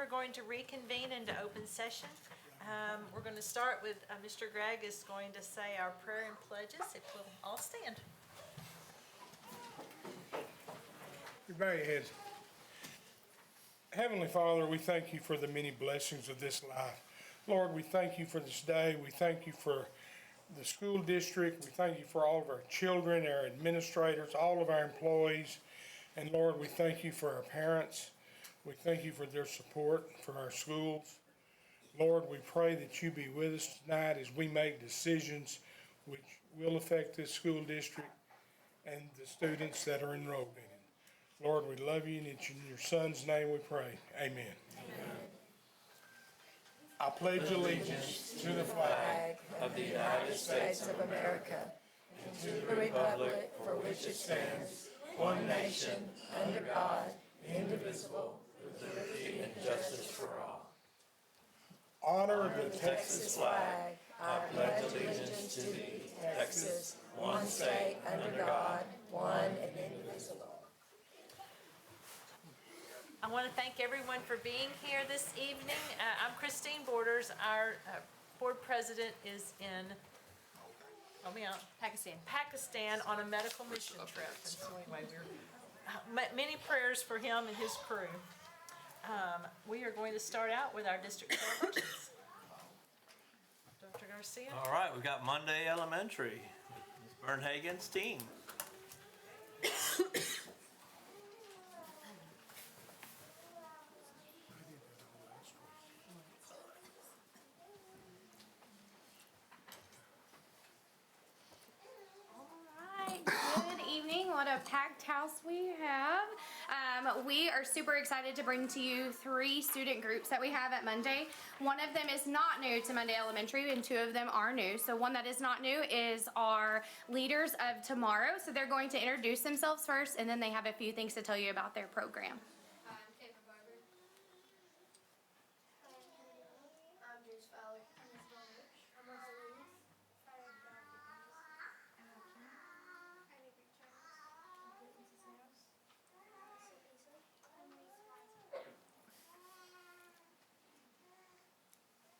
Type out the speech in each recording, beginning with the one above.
going to reconvene into open session. We're going to start with Mr. Gregg is going to say our prayer and pledges, if we'll all stand. You bow your heads. Heavenly Father, we thank you for the many blessings of this life. Lord, we thank you for this day. We thank you for the school district. We thank you for all of our children, our administrators, all of our employees. And Lord, we thank you for our parents. We thank you for their support for our schools. Lord, we pray that you be with us tonight as we make decisions which will affect this school district and the students that are enrolled in it. Lord, we love you, and it's in your Son's name we pray. Amen. Amen. I pledge allegiance to the flag of the United States of America and to the republic for which it stands, one nation, under God, indivisible, with liberty and justice for all. Honor the Texas flag. I pledge allegiance to thee, Texas, one state under God, one and indivisible. I want to thank everyone for being here this evening. I'm Christine Borders. Our board president is in, help me out, Pakistan on a medical mission trip. And so anyway, many prayers for him and his crew. We are going to start out with our district celebrations. Dr. Garcia. All right, we've got Monday Elementary, Ms. Bernhagen's team. What a packed house we have. We are super excited to bring to you 3 student groups that we have at Monday. One of them is not new to Monday Elementary and 2 of them are new. So one that is not new is our Leaders of Tomorrow. So they're going to introduce themselves first and then they have a few things to tell you about their program. I'm Kevin Barber. I'm James Fowler. I'm Miss Bonner. I'm Marcel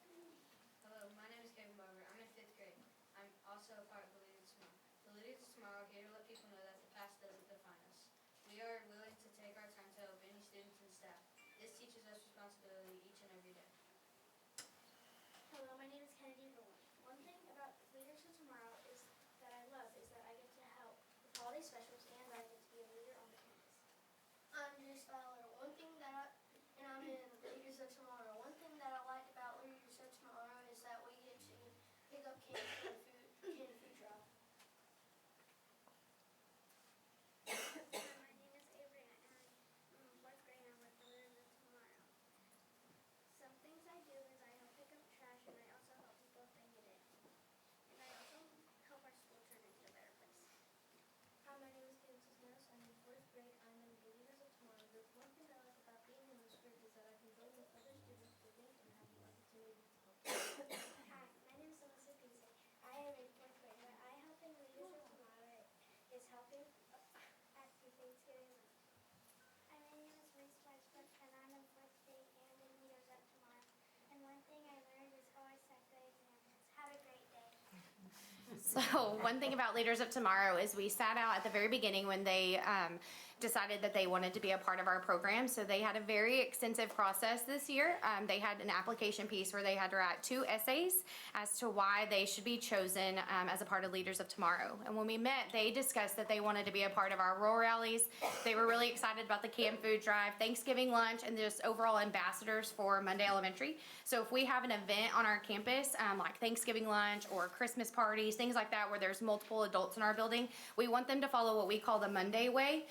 Williams. Hello, my name is Kevin Barber. I'm in 5th grade. I'm also a part of the Leaders of Tomorrow. The Leaders of Tomorrow are here to let people know that the past doesn't define us. We are willing to take our time to help any students and staff. This teaches us responsibility each and every day. Hello, my name is Kennedy Rowan. One thing about Leaders of Tomorrow is that I love is that I get to help with holiday specials and I get to be a leader on the campus. I'm James Fowler. And I'm in Leaders of Tomorrow. One thing that I like about Leaders of Tomorrow is that we get to pick up candy from the food drop. My name is Avery and I'm in 4th grade and I'm with the Leaders of Tomorrow. Some things I do is I help pick up trash and I also help people if they need it. And I also help our school turn into a better place. Hi, my name is Kevin Cisneros. I'm in 4th grade. I'm in the Leaders of Tomorrow group. One thing I like about being in this group is that I can build with other students to think and have the opportunity to help. Hi, my name is Alyssa Pisa. I am in 4th grade. What I help in Leaders of Tomorrow is helping at the Thanksgiving lunch. Hi, my name is Reese Westbrook and I'm in 4th grade and in Leaders of Tomorrow. And one thing I learned is always set good examples. Have a great day. So one thing about Leaders of Tomorrow is we sat out at the very beginning when they decided that they wanted to be a part of our program. So they had a very extensive process this year. They had an application piece where they had to write 2 essays as to why they should be chosen as a part of Leaders of Tomorrow. And when we met, they discussed that they wanted to be a part of our rural rallies. They were really excited about the canned food drive, Thanksgiving lunch, and just overall ambassadors for Monday Elementary. So if we have an event on our campus, like Thanksgiving lunch or Christmas parties, things like that, where there's multiple adults in our building, we want them to follow what we call the Monday way.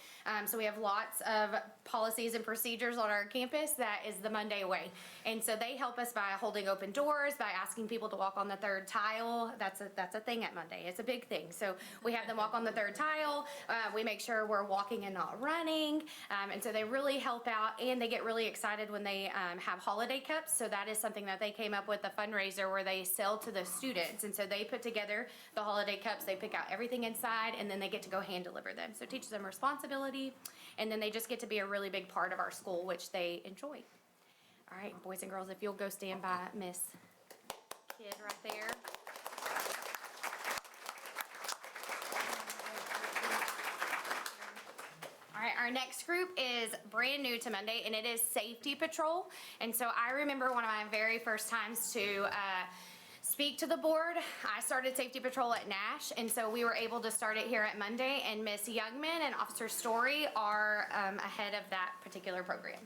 So we have lots of policies and procedures on our campus that is the Monday way. And so they help us by holding open doors, by asking people to walk on the 3rd tile. That's a thing at Monday. It's a big thing. So we have them walk on the 3rd tile. We make sure we're walking and not running. And so they really help out, and they get really excited when they have holiday cups. So that is something that they came up with, a fundraiser where they sell to the students. And so they put together the holiday cups, they pick out everything inside, and then they get to go hand deliver them. So it teaches them responsibility, and then they just get to be a really big part of our school, which they enjoy. All right, boys and girls, if you'll go stand by Miss Kidd right there. All right, our next group is brand new to Monday, and it is Safety Patrol. And so I remember one of my very first times to speak to the board. I started Safety Patrol at Nash, and so we were able to start it here at Monday, and Miss Youngman and Officer Story are ahead of that particular program.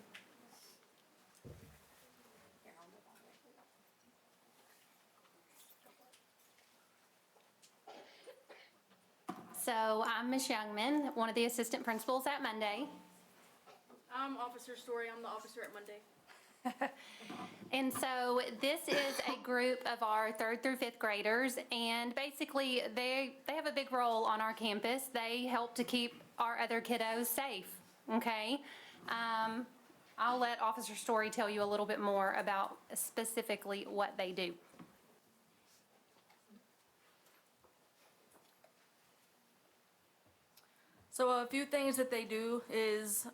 So I'm Ms. Youngman, one of the assistant principals at Monday. I'm Officer Story. I'm the officer at Monday. And so this is a group of our 3rd through 5th graders, and basically they have a big role on our campus. They help to keep our other kiddos safe, okay? I'll let Officer Story tell you a little bit more about specifically what they do. So a few things that they do is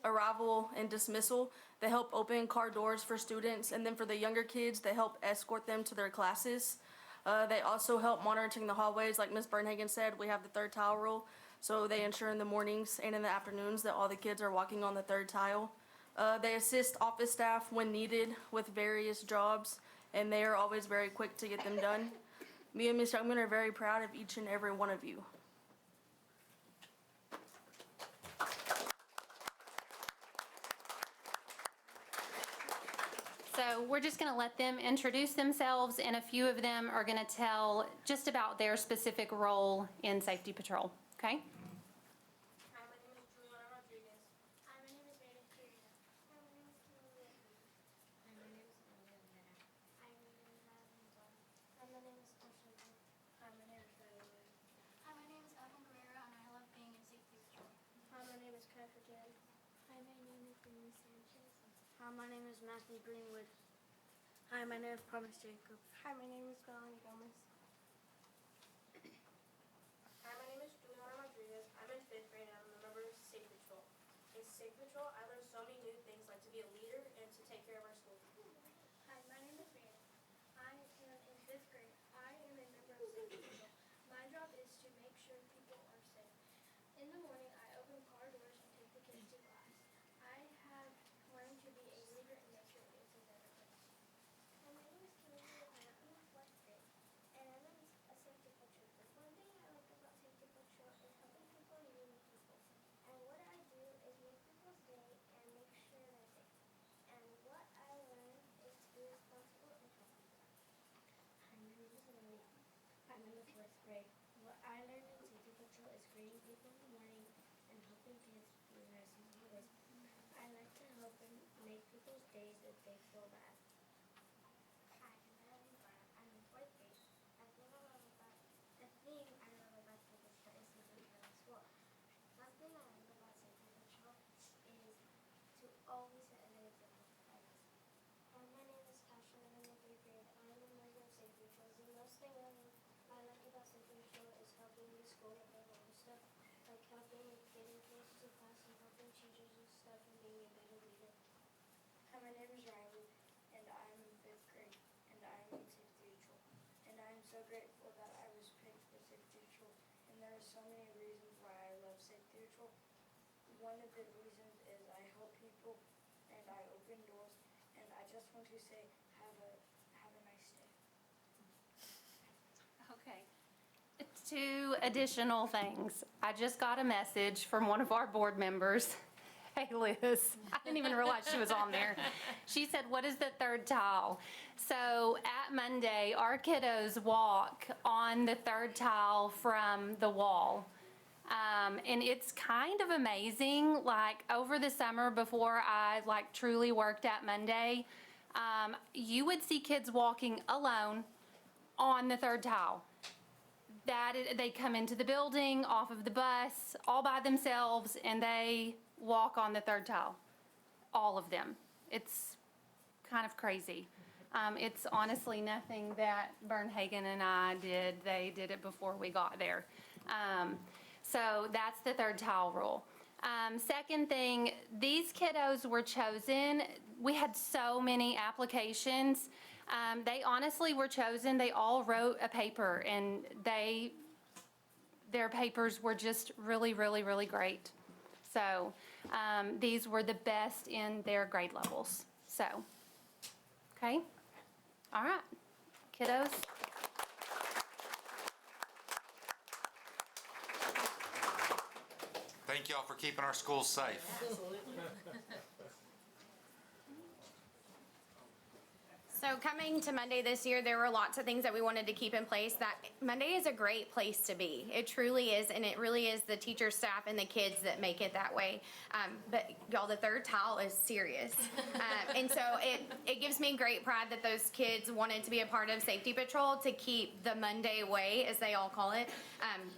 arrival and dismissal. They help open car doors for students, and then for the younger kids, they help escort them to their classes. They also help monitoring the hallways. Like Ms. Bernhagen said, we have the 3rd tile rule, so they ensure in the mornings and in the afternoons that all the kids are walking on the 3rd tile. They assist office staff when needed with various jobs, and they are always very quick to get them done. Me and Ms. Youngman are very proud of each and every one of you. So we're just going to let them introduce themselves, and a few of them are going to tell just about their specific role in Safety Patrol, okay? Hi, my name is Juliana Rodriguez. Hi, my name is Meredith Julia. Hi, my name is Kimberly. Hi, my name is Maria Rivera. Hi, my name is Madeline Don. Hi, my name is Ashley. Hi, my name is Riley. Hi, my name is Evan Guerrero, and I love being in Safety Patrol. Hi, my name is Kaifer Jen. Hi, my name is Amy Sanchez. Hi, my name is Matthew Greenwood. Hi, my name is Promise Jacob. Hi, my name is Melanie Gomez. Hi, my name is Juliana Rodriguez. I'm in 5th grade and I'm a member of Safety Patrol. In Safety Patrol, I learned so many new things like to be a leader and to take care of our school. Hi, my name is Mary. I am in 5th grade. I am a member of Safety Patrol. My job is to make sure people are safe. In the morning, I open car doors and take the kids to class. I have learned to be a leader and make sure it's a better place. Hi, my name is Kimberly and I'm in 4th grade. And I'm in a Safety Patrol. One thing I like about Safety Patrol is helping people and meeting people. And what I do is make people's day and make sure they're safe. And what I learned is to be responsible and help people. Hi, my name is Lily. I'm in the 4th grade. What I learned in Safety Patrol is greeting people in the morning and helping kids be responsible ways. I like to help and make people's days if they feel bad. Hi, my name is Brian. I'm in 4th grade. The thing I love about Safety Patrol is something really school. Something I like about Safety Patrol is to always set an example for others. Hi, my name is Tasha and I'm in 3rd grade. I'm a member of Safety Patrol. The most thing I like about Safety Patrol is helping the school with their own stuff, like helping with getting kids to class and helping teachers and stuff and being a better leader. Hi, my name is Riley and I'm in 5th grade and I'm in Safety Patrol. And I am so grateful that I was picked for Safety Patrol. And there are so many reasons why I love Safety Patrol. One of the reasons is I help people and I open doors. And I just want to say, have a nice day. Okay. 2 additional things. I just got a message from one of our board members. Hey, Liz. I didn't even realize she was on there. She said, what is the 3rd tile? So at Monday, our kiddos walk on the 3rd tile from the wall. And it's kind of amazing, like over the summer before I truly worked at Monday, you would see kids walking alone on the 3rd tile. They come into the building, off of the bus, all by themselves, and they walk on the 3rd tile. All of them. It's kind of crazy. It's honestly nothing that Bernhagen and I did. They did it before we got there. So that's the 3rd tile rule. Second thing, these kiddos were chosen. We had so many applications. They honestly were chosen. They all wrote a paper, and their papers were just really, really, really great. So these were the best in their grade levels. So, okay? All right, kiddos. Thank y'all for keeping our schools safe. So coming to Monday this year, there were lots of things that we wanted to keep in place. That Monday is a great place to be. It truly is, and it really is the teacher, staff, and the kids that make it that way. But y'all, the third tile is serious. And so it gives me great pride that those kids wanted to be a part of Safety Patrol to keep the Monday way, as they all call it,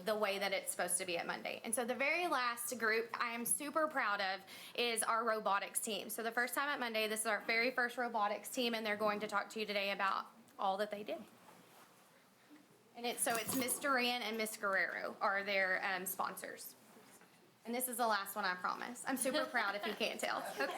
the way that it's supposed to be at Monday. And so the very last group I am super proud of is our robotics team. So the first time at Monday, this is our very first robotics team, and they're going to talk to you today about all that they did. And it's Miss Duran and Miss Guerrero are their sponsors. And this is the last one, I promise. I'm super proud if you can't tell. Okay.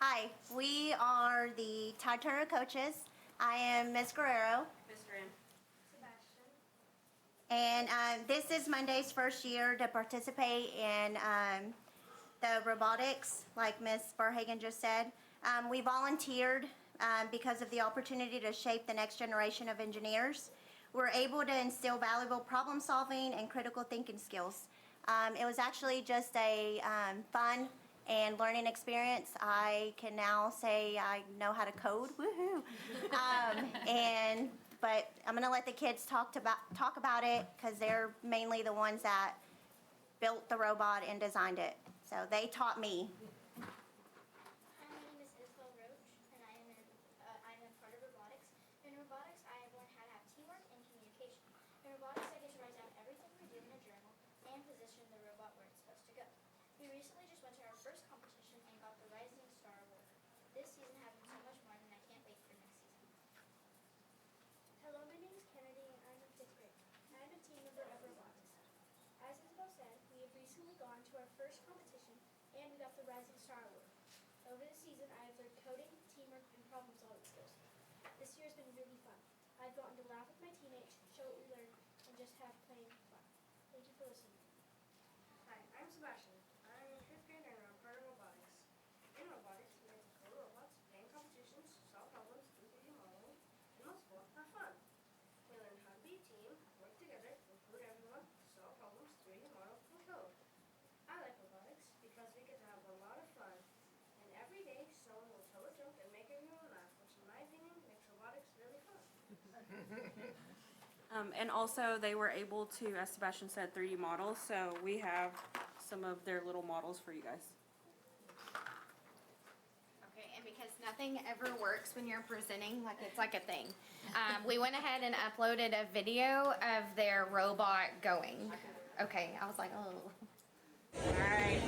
Hi, we are the Tide Turner coaches. I am Miss Guerrero. And this is Monday's first year to participate in the robotics, like Miss Barhagen just said. We volunteered because of the opportunity to shape the next generation of engineers. We're able to instill valuable problem solving and critical thinking skills. It was actually just a fun and learning experience. I can now say I know how to code, woohoo! But I'm gonna let the kids talk about it because they're mainly the ones that built the robot and designed it. So they taught me. Hi, my name is Isabel Roach, and I'm a part of robotics. In robotics, I have learned how to have teamwork and communication. In robotics, I get to write down everything we do in a journal and position the robot where it's supposed to go. We recently just went to our first competition and got the Rising Star Award. This season having so much more, and I can't wait for next season. Hello, my name is Kennedy, and I'm in 5th grade. I'm a team member of robotics. As Isabel said, we have recently gone to our first competition, and we got the Rising Star Award. Over the season, I have learned coding, teamwork, and problem-solving skills. This year has been really fun. I've gotten to laugh with my teammates, show what we learned, and just have plain fun. Thank you for listening. Hi, I'm Sebastian. I'm in 5th grade and I'm part of robotics. In robotics, we get to code robots, plan competitions, solve problems, do 3D modeling, and most of all, have fun. We learn how to be a team, work together, include everyone, solve problems, 3D model, and code. I like robotics because we get to have a lot of fun. And every day, someone will tell a joke and make everyone laugh, which in my opinion, makes robotics really fun. And also, they were able to, as Sebastian said, 3D model, so we have some of their little models for you guys. Okay, and because nothing ever works when you're presenting, like it's like a thing, we went ahead and uploaded a video of their robot going. Okay, I was like, oh. All right.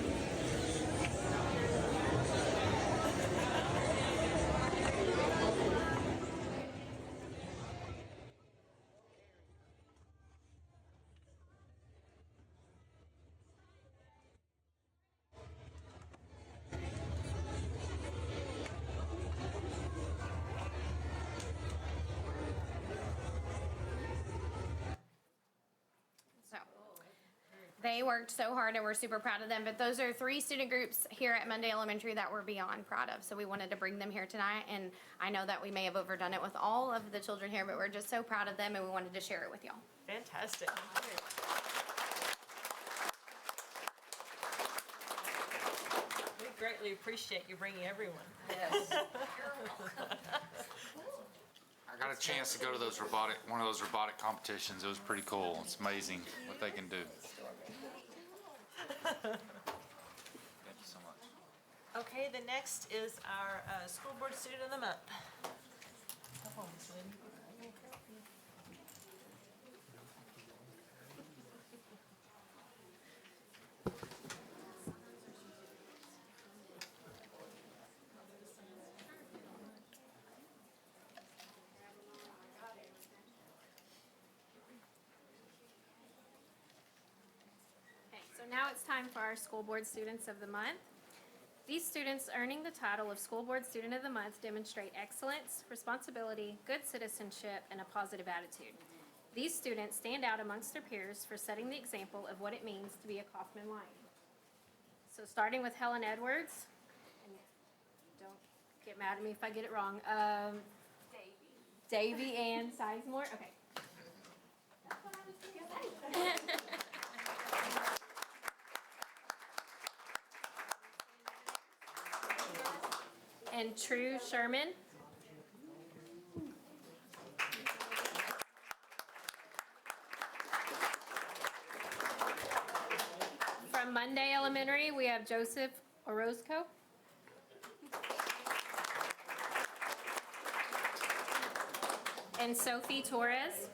They worked so hard and we're super proud of them, but those are 3 student groups here at Monday Elementary that we're beyond proud of. So we wanted to bring them here tonight, and I know that we may have overdone it with all of the children here, but we're just so proud of them and we wanted to share it with y'all. Fantastic. We greatly appreciate you bringing everyone. Yes. I got a chance to go to one of those robotic competitions. It was pretty cool. It's amazing what they can do. Thank you so much. Okay, the next is our School Board Student of the Month. now it's time for our School Board Students of the Month. These students earning the title of School Board Student of the Month demonstrate excellence, responsibility, good citizenship, and a positive attitude. These students stand out amongst their peers for setting the example of what it means to be a Kaufman Lion. So starting with Helen Edwards, and don't get mad at me if I get it wrong, Davy Ann Sizemore, okay. And True Sherman. From Monday Elementary, we have Joseph Orozco. And Sophie Torres.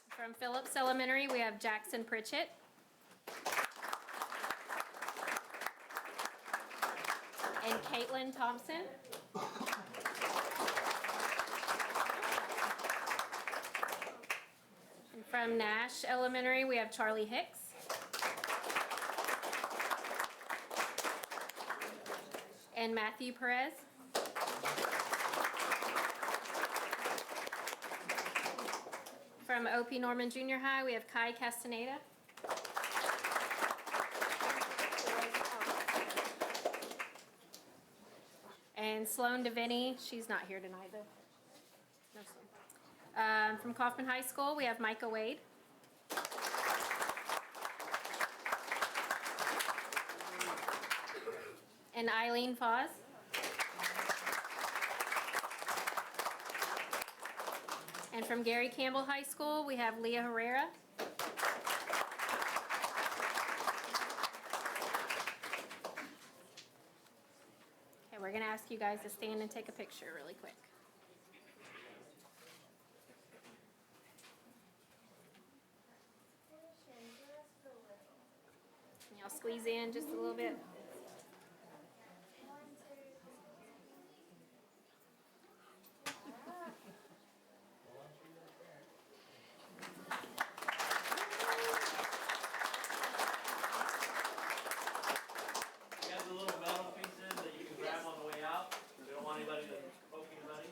From Phillips Elementary, we have Jackson Pritchett. And Caitlin Thompson. And from Nash Elementary, we have Charlie Hicks. And Matthew Perez. From OP Norman Junior High, we have Kai Castaneda. And Sloan Deviney, she's not here tonight though. No, Sloan. From Kaufman High School, we have Micah Wade. And Eileen Foz. And from Gary Campbell High School, we have Leah Herrera. Okay, we're gonna ask you guys to stand and take a picture really quick. Can y'all squeeze in just a little bit? You got the little metal pieces that you can grab on the way out. You don't want anybody to poke anybody.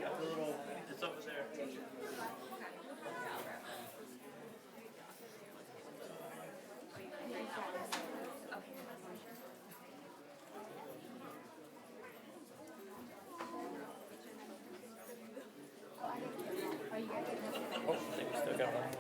Got the little, it's over there. Oh, I think we still got one more.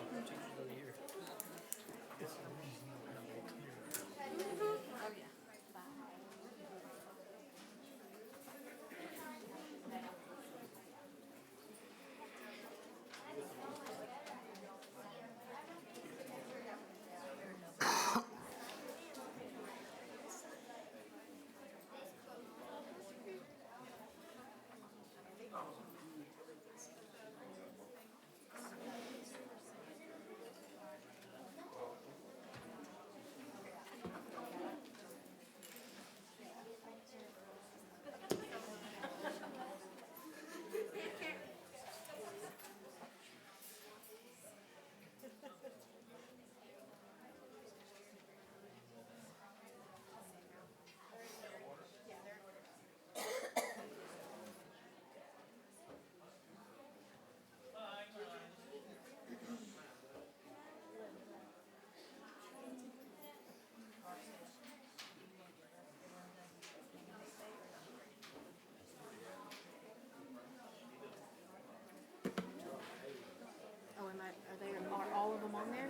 Are all of them on there?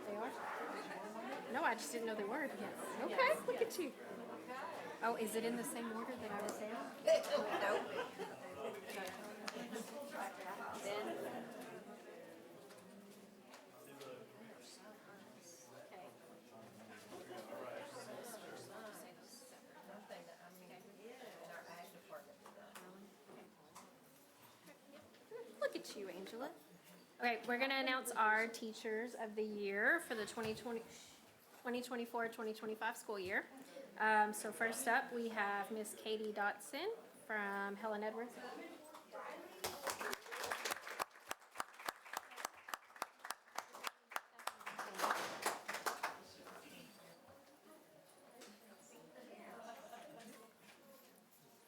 They are? No, I just didn't know they were. Yes. Okay, look at you. Oh, is it in the same order that I was saying? Nope. That's you, Angela. Okay, we're gonna announce our teachers of the year for the 2024-2025 school year. So first up, we have Miss Katie Dotson from Helen Edwards.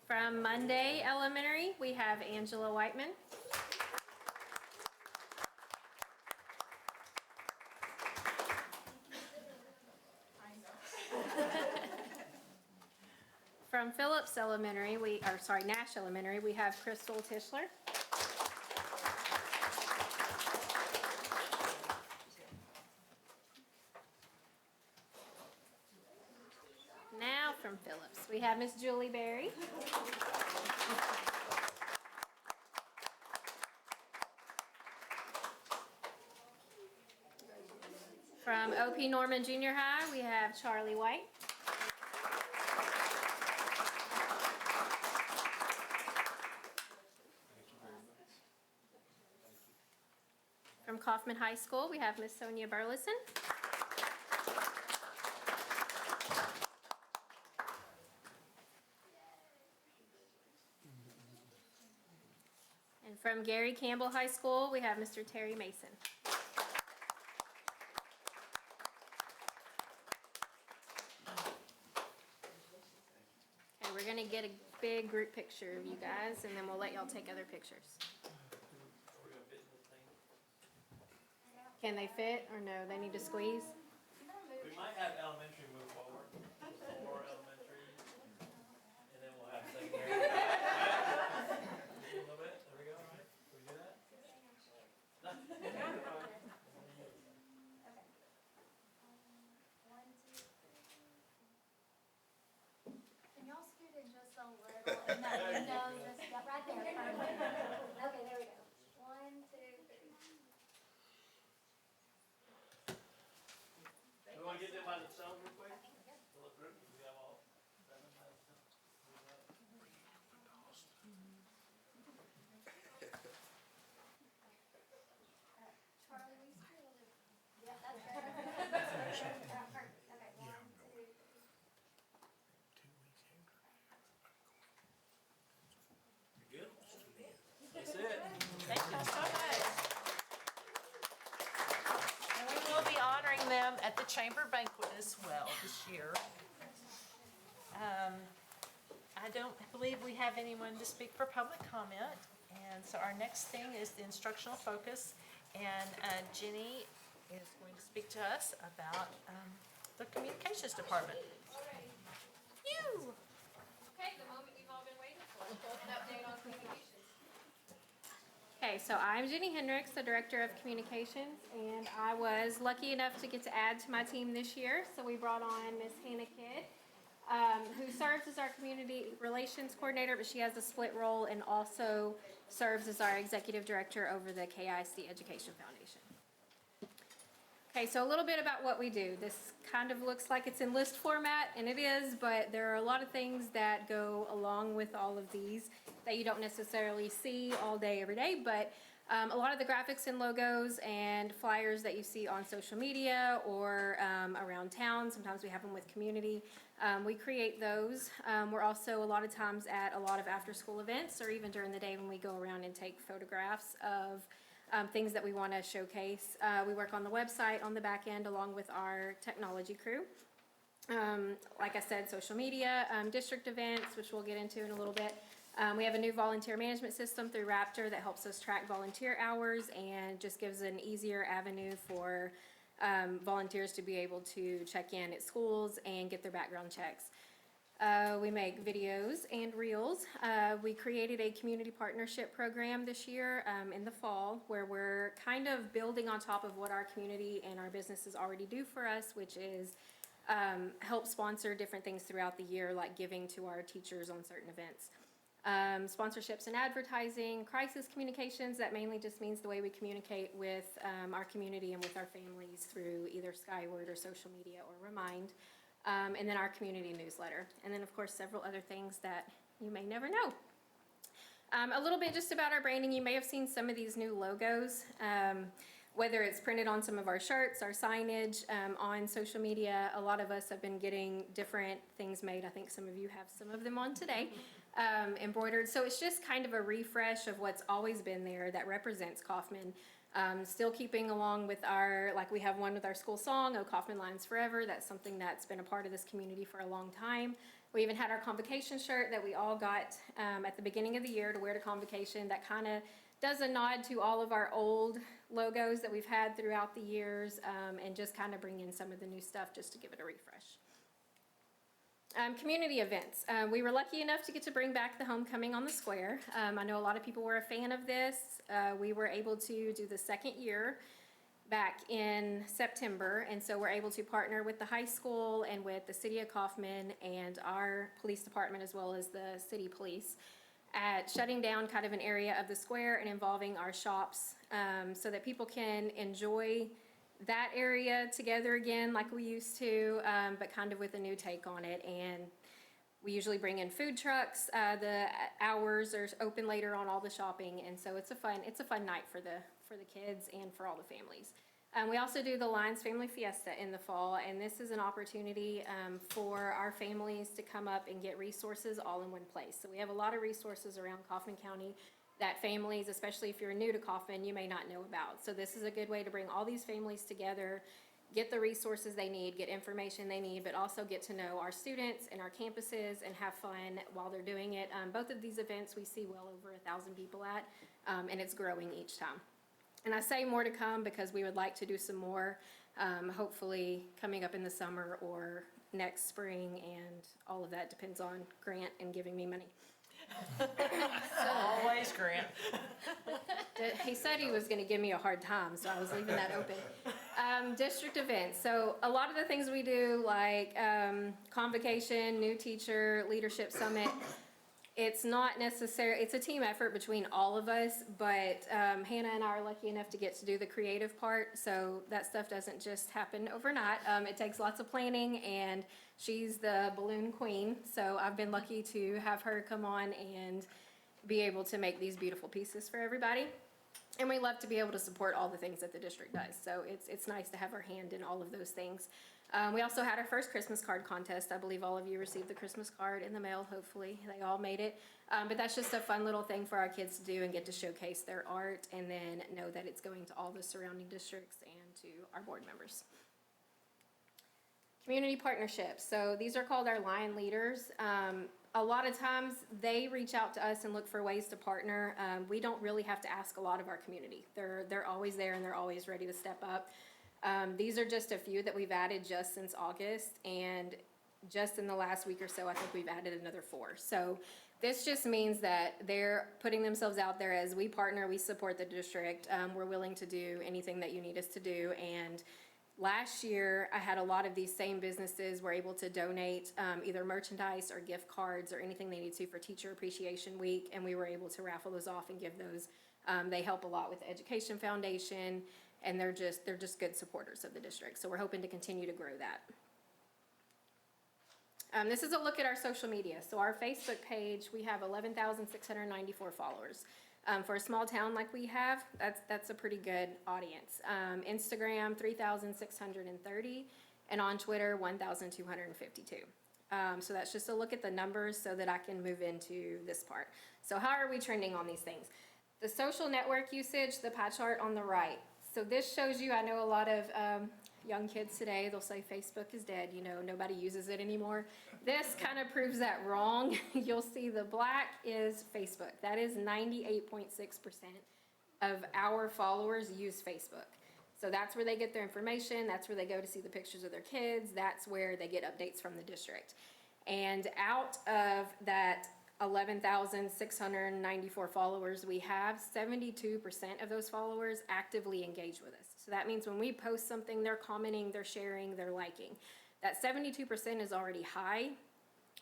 From Monday Elementary, we have Angela Whiteman. From Phillips Elementary, Nash Elementary, we have Crystal Tischler. Now from Phillips, we have Miss Julie Berry. From OP Norman Junior High, we have Charlie White. From Kaufman High School, we have Miss Sonia Burleson. And from Gary Campbell High School, we have Mr. Terry Mason. Okay, we're gonna get a big group picture of you guys, and then we'll let y'all take other pictures. Can they fit, or no, they need to squeeze? We might have elementary move forward, or elementary, and then we'll have secondary. A little bit, there we go, all right? Can we do that? Can y'all scoot in just a little, and that window just got right there, perfect. Okay, there we go. 1, 2, 3. We wanna get them by themselves real quick? Little group, we have all 7 by themselves. Charlie, we scoot a little. Yeah, that's good. Perfect. Okay, 1, 2, 3. Good? That's it. Thank you so much. And we will be honoring them at the chamber banquet as well this year. I don't believe we have anyone to speak for public comment, and so our next thing is the instructional focus, and Jenny is going to speak to us about the communications department. You. Okay, the moment we've all been waiting for, an update on communications. Okay, so I'm Jenny Hendricks, the Director of Communications, and I was lucky enough to get to add to my team this year. So we brought on Miss Hannah Kidd, who serves as our Community Relations Coordinator, but she has a split role and also serves as our Executive Director over the KISD Education Foundation. Okay, so a little bit about what we do. This kind of looks like it's in list format, and it is, but there are a lot of things that go along with all of these that you don't necessarily see all day, every day, but a lot of the graphics and logos and flyers that you see on social media or around town, sometimes we have them with community, we create those. We're also a lot of times at a lot of after-school events, or even during the day when we go around and take photographs of things that we want to showcase. We work on the website on the back end along with our technology crew. Like I said, social media, district events, which we'll get into in a little bit. We have a new volunteer management system through Raptor that helps us track volunteer hours and just gives an easier avenue for volunteers to be able to check in at schools and get their background checks. We make videos and reels. We created a community partnership program this year in the fall where we're kind of building on top of what our community and our businesses already do for us, which is help sponsor different things throughout the year, like giving to our teachers on certain events. Sponsorships and advertising, crisis communications, that mainly just means the way we communicate with our community and with our families through either Skyward or social media or Remind. And then our community newsletter. And then, of course, several other things that you may never know. A little bit just about our branding. You may have seen some of these new logos, whether it's printed on some of our shirts, our signage, on social media. A lot of us have been getting different things made. I think some of you have some of them on today, embroidered. So it's just kind of a refresh of what's always been there that represents Kaufman. Still keeping along with our, like we have one with our school song, "Oh Kaufman Lines Forever." That's something that's been a part of this community for a long time. We even had our convocation shirt that we all got at the beginning of the year to wear to convocation. That kind of does a nod to all of our old logos that we've had throughout the years, and just kind of bring in some of the new stuff just to give it a refresh. Community events. We were lucky enough to get to bring back the homecoming on the square. I know a lot of people were a fan of this. We were able to do the second year back in September, and so we're able to partner with the high school and with the city of Kaufman and our police department as well as the city police at shutting down kind of an area of the square and involving our shops, so that people can enjoy that area together again like we used to, but kind of with a new take on it. And we usually bring in food trucks. The hours are open later on all the shopping, and so it's a fun night for the kids and for all the families. We also do the Lions Family Fiesta in the fall, and this is an opportunity for our families to come up and get resources all in one place. So we have a lot of resources around Kaufman County that families, especially if you're new to Kaufman, you may not know about. So this is a good way to bring all these families together, get the resources they need, get information they need, but also get to know our students and our campuses and have fun while they're doing it. Both of these events we see well over 1,000 people at, and it's growing each time. And I say more to come because we would like to do some more, hopefully coming up in the summer or next spring, and all of that depends on Grant and giving me money. Always Grant. He said he was gonna give me a hard time, so I was leaving that open. District events, so a lot of the things we do, like convocation, new teacher, leadership summit, it's not necessary, it's a team effort between all of us, but Hannah and I are lucky enough to get to do the creative part, so that stuff doesn't just happen overnight. It takes lots of planning, and she's the balloon queen, so I've been lucky to have her come on and be able to make these beautiful pieces for everybody. And we love to be able to support all the things that the district does, so it's nice to have our hand in all of those things. We also had our first Christmas card contest. I believe all of you received the Christmas card in the mail, hopefully. They all made it. But that's just a fun little thing for our kids to do and get to showcase their art, and then know that it's going to all the surrounding districts and to our board members. Community partnerships. So these are called our Lion Leaders. A lot of times they reach out to us and look for ways to partner. We don't really have to ask a lot of our community. They're always there and they're always ready to step up. These are just a few that we've added just since August, and just in the last week or so, I think we've added another 4. So this just means that they're putting themselves out there as we partner, we support the district. We're willing to do anything that you need us to do. And last year, I had a lot of these same businesses were able to donate either merchandise or gift cards or anything they need to for Teacher Appreciation Week, and we were able to raffle those off and give those. They help a lot with the Education Foundation, and they're just good supporters of the district. So we're hoping to continue to grow that. This is a look at our social media. So our Facebook page, we have 11,694 followers. For a small town like we have, that's a pretty good audience. Instagram, 3,630, and on Twitter, 1,252. So that's just a look at the numbers so that I can move into this part. So how are we trending on these things? The social network usage, the pie chart on the right. So this shows you, I know a lot of young kids today, they'll say Facebook is dead, you know, nobody uses it anymore. This kind of proves that wrong. You'll see the black is Facebook. That is 98.6% of our followers use Facebook. So that's where they get their information, that's where they go to see the pictures of their kids, that's where they get updates from the district. And out of that 11,694 followers we have, 72% of those followers actively engage with us. So that means when we post something, they're commenting, they're sharing, they're liking. That 72% is already high,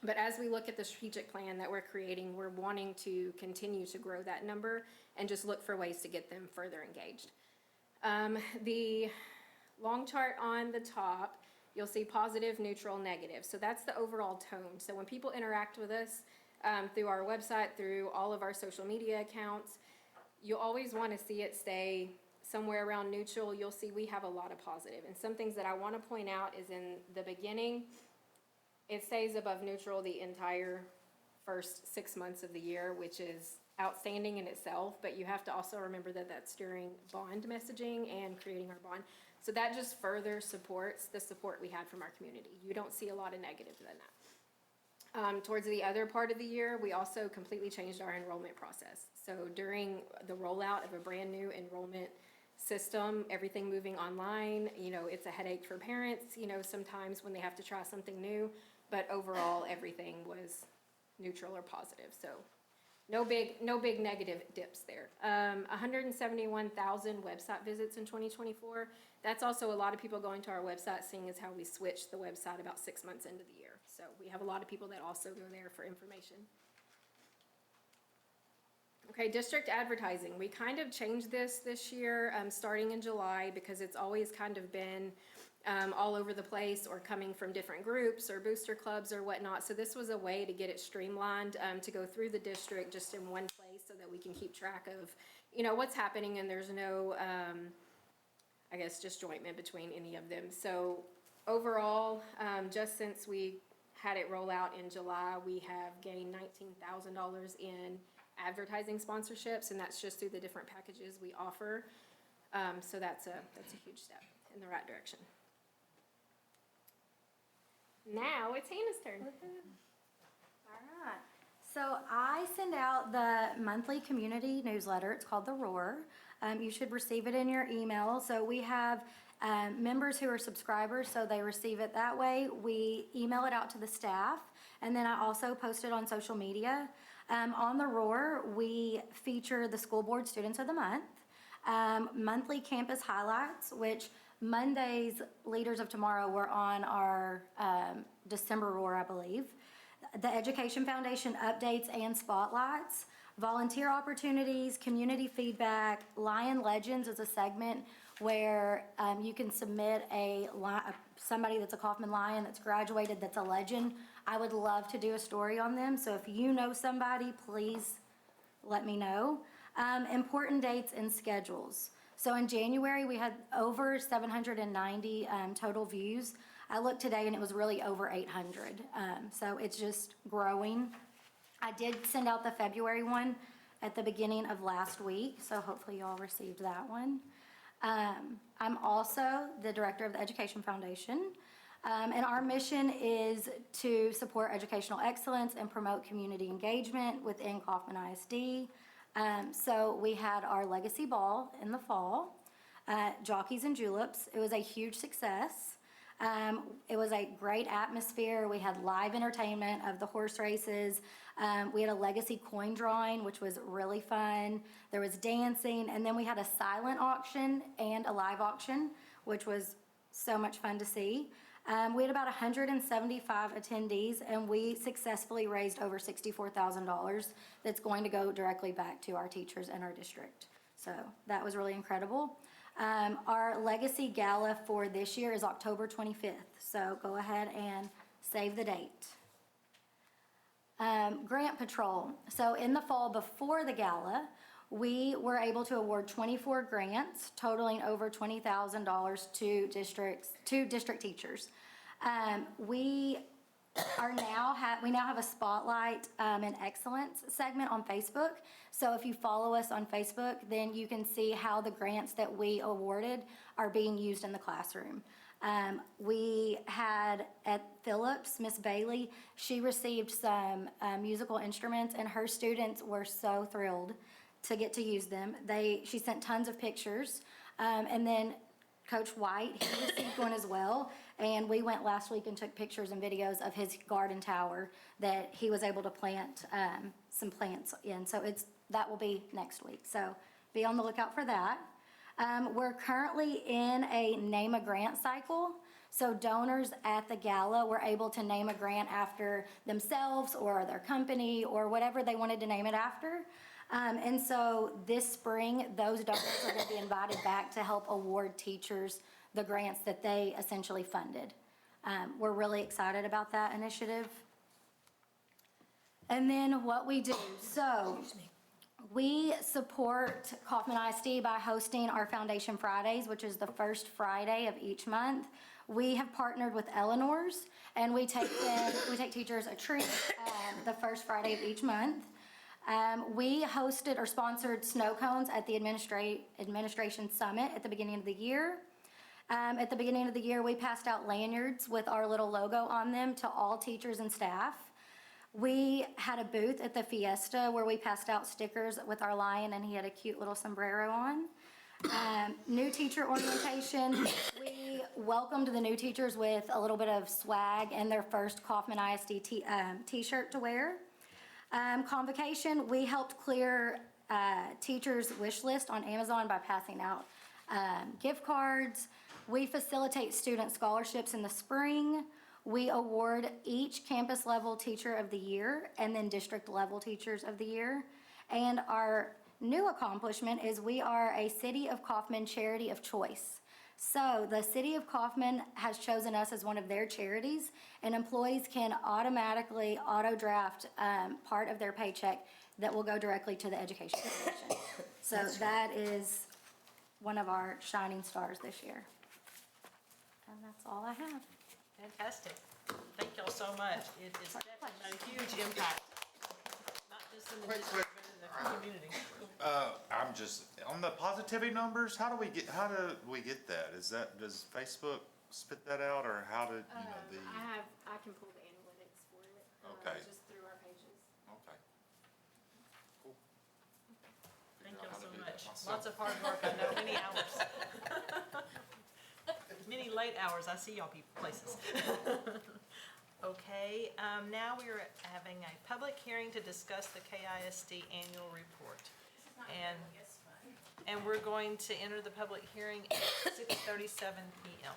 but as we look at the strategic plan that we're creating, we're wanting to continue to grow that number and just look for ways to get them further engaged. The long chart on the top, you'll see positive, neutral, negative. So that's the overall tone. So when people interact with us, through our website, through all of our social media accounts. You'll always want to see it stay somewhere around neutral. You'll see we have a lot of positive. And some things that I want to point out is in the beginning, it stays above neutral the entire first 6 months of the year, which is outstanding in itself, but you have to also remember that that's during bond messaging and creating our bond. So that just further supports the support we had from our community. You don't see a lot of negative than that. Towards the other part of the year, we also completely changed our enrollment process. So during the rollout of a brand new enrollment system, everything moving online, it's a headache for parents, sometimes when they have to try something new, but overall, everything was neutral or positive. So no big negative dips there. 171,000 website visits in 2024. That's also a lot of people going to our website, seeing as how we switched the website about 6 months into the year. So we have a lot of people that also go there for information. Okay, district advertising. We kind of changed this year, starting in July, because it's always kind of been all over the place or coming from different groups or booster clubs or whatnot. So this was a way to get it streamlined, to go through the district just in one place so that we can keep track of, what's happening, and there's no, I guess, disjointment between any of them. So overall, just since we had it roll out in July, we have gained $19,000 in advertising sponsorships, and that's just through the different packages we offer. So that's a huge step in the right direction. Now it's Hannah's turn. All right. So I send out the monthly community newsletter. It's called The Roar. You should receive it in your email. So we have members who are subscribers, so they receive it that way. We email it out to the staff, and then I also post it on social media. On The Roar, we feature the school board students of the month, monthly campus highlights, which Monday's Leaders of Tomorrow were on our December Roar, I believe. The Education Foundation updates and spotlights, volunteer opportunities, community feedback. Lion Legends is a segment where you can submit somebody that's a Kaufman Lion that's graduated that's a legend. I would love to do a story on them, so if you know somebody, please let me know. Important dates and schedules. So in January, we had over 790 total views. I looked today and it was really over 800. So it's just growing. I did send out the February one at the beginning of last week, so hopefully you all received that one. I'm also the director of the Education Foundation, and our mission is to support educational excellence and promote community engagement within Kaufman ISD. So we had our Legacy Ball in the fall, Jockeys and Juleps. It was a huge success. It was a great atmosphere. We had live entertainment of the horse races. We had a legacy coin drawing, which was really fun. There was dancing, and then we had a silent auction and a live auction, which was so much fun to see. We had about 175 attendees, and we successfully raised over $64,000 that's going to go directly back to our teachers and our district. So that was really incredible. Our Legacy Gala for this year is October 25th, so go ahead and save the date. Grant Patrol. So in the fall before the gala, we were able to award 24 grants totaling over $20,000 to district teachers. We now have a Spotlight and Excellence segment on Facebook. So if you follow us on Facebook, then you can see how the grants that we awarded are being used in the classroom. We had at Phillips, Miss Bailey, she received some musical instruments, and her students were so thrilled to get to use them. She sent tons of pictures, and then Coach White, he received one as well, and we went last week and took pictures and videos of his garden tower that he was able to plant some plants in. So that will be next week, so be on the lookout for that. We're currently in a name a grant cycle. So donors at the gala were able to name a grant after themselves or their company or whatever they wanted to name it after. And so this spring, those donors are going to be invited back to help award teachers the grants that they essentially funded. We're really excited about that initiative. And then what we do, so we support Kaufman ISD by hosting our Foundation Fridays, which is the first Friday of each month. We have partnered with Eleanor's, and we take teachers a treat the first Friday of each month. We hosted or sponsored snow cones at the Administration Summit at the beginning of the year. At the beginning of the year, we passed out lanyards with our little logo on them to all teachers and staff. We had a booth at the Fiesta where we passed out stickers with our lion, and he had a cute little sombrero on. New teacher orientation, we welcomed the new teachers with a little bit of swag and their first Kaufman ISD t-shirt to wear. Convocation, we helped clear teachers' wish list on Amazon by passing out gift cards. We facilitate student scholarships in the spring. We award each campus level teacher of the year and then district level teachers of the year. And our new accomplishment is we are a City of Kaufman charity of choice. So the City of Kaufman has chosen us as one of their charities, and employees can automatically auto-draft part of their paycheck that will go directly to the Education Foundation. So that is one of our shining stars this year. And that's all I have. Fantastic. Thank y'all so much. It is definitely a huge impact, not just in the district, but in the community. I'm just, on the positivity numbers, how do we get that? Does Facebook spit that out, or how did, I can pull the analytics for it. Okay. Just through our pages. Okay. Cool. Thank Figure y'all out how so to do much. that myself. Lots of hard work, I know, many hours. Many late hours, I see y'all places. Okay, now we are having a public hearing to discuss the KISD annual report. And we're going to enter the public hearing at 6:37 p.m.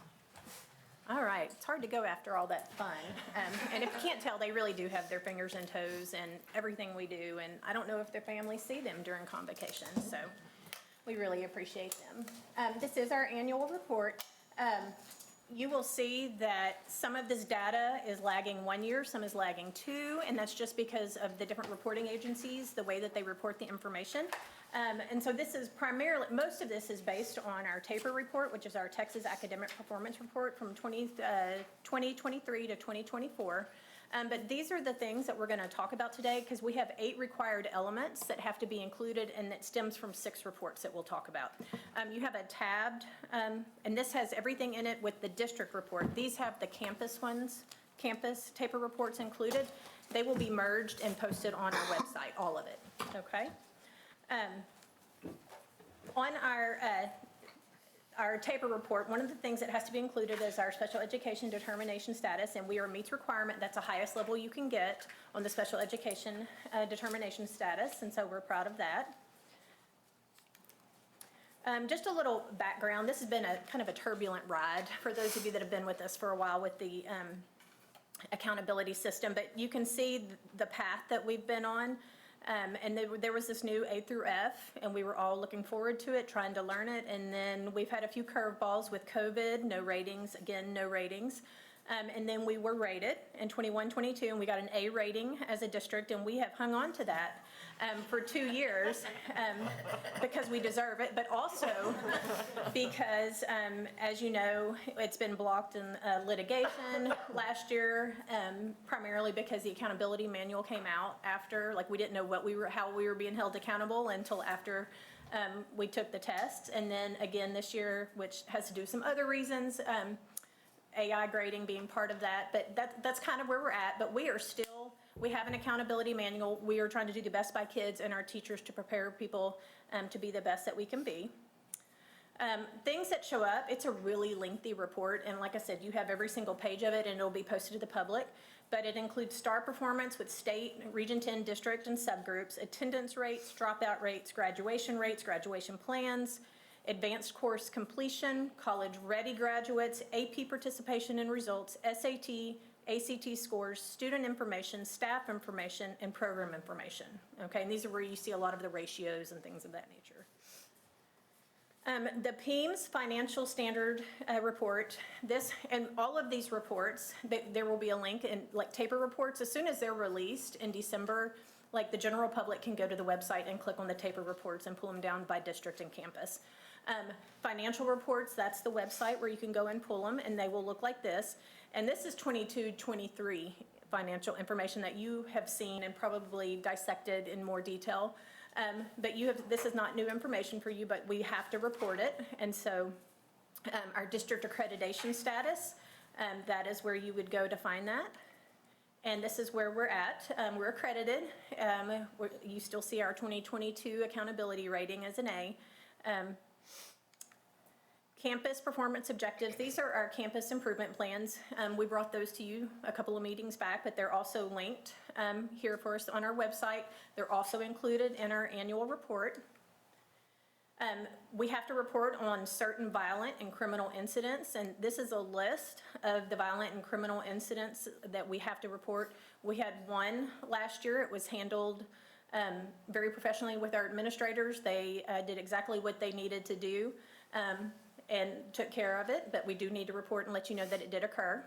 All right, it's hard to go after all that fun. And if you can't tell, they really do have their fingers and toes in everything we do, and I don't know if their families see them during convocation, so we really appreciate them. This is our annual report. You will see that some of this data is lagging 1 year, some is lagging 2, and that's just because of the different reporting agencies, the way that they report the information. And so this is primarily, most of this is based on our TAPER report, which is our Texas Academic Performance Report from 2023 to 2024. But these are the things that we're going to talk about today, because we have 8 required elements that have to be included, and that stems from 6 reports that we'll talk about. You have a tabbed, and this has everything in it with the district report. These have the campus ones, campus TAPER reports included. They will be merged and posted on our website, all of it, okay? On our TAPER report, one of the things that has to be included is our special education determination status, and we are meets requirement. That's the highest level you can get on the special education determination status, and so we're proud of that. Just a little background. This has been a kind of a turbulent ride for those of you that have been with us for a while with the accountability system, but you can see the path that we've been on. And there was this new A through F, and we were all looking forward to it, trying to learn it. And then we've had a few curveballs with COVID, no ratings, again, no ratings. And then we were rated in 21-22, and we got an A rating as a district, and we have hung on to that for 2 years because we deserve it, but also because, as you know, it's been blocked in litigation last year, primarily because the accountability manual came out after, like, we didn't know how we were being held accountable until after we took the tests. And then again this year, which has to do with some other reasons, AI grading being part of that, but that's kind of where we're at. But we have an accountability manual. We are trying to do the best by kids and our teachers to prepare people to be the best that we can be. Things that show up, it's a really lengthy report, and like I said, you have every single page of it, and it'll be posted to the public. But it includes star performance with state, Region 10 district, and subgroups, attendance rates, dropout rates, graduation plans, advanced course completion, college-ready graduates, AP participation and results, SAT, ACT scores, student information, staff information, and program information. Okay, and these are where you see a lot of the ratios and things of that nature. The PEAMS Financial Standard Report, this, and all of these reports, there will be a link, and like TAPER reports, as soon as they're released in December, like the general public can go to the website and click on the TAPER reports and pull them down by district and campus. Financial reports, that's the website where you can go and pull them, and they will look like this. And this is 22-23 financial information that you have seen and probably dissected in more detail. But this is not new information for you, but we have to report it. And so our district accreditation status, that is where you would go to find that. And this is where we're at. We're accredited. You still see our 2022 accountability rating as an A. Campus performance objectives, these are our campus improvement plans. We brought those to you a couple of meetings back, but they're also linked here for us on our website. They're also included in our annual report. We have to report on certain violent and criminal incidents, and this is a list of the violent and criminal incidents that we have to report. We had one last year. It was handled very professionally with our administrators. They did exactly what they needed to do. And took care of it, but we do need to report and let you know that it did occur.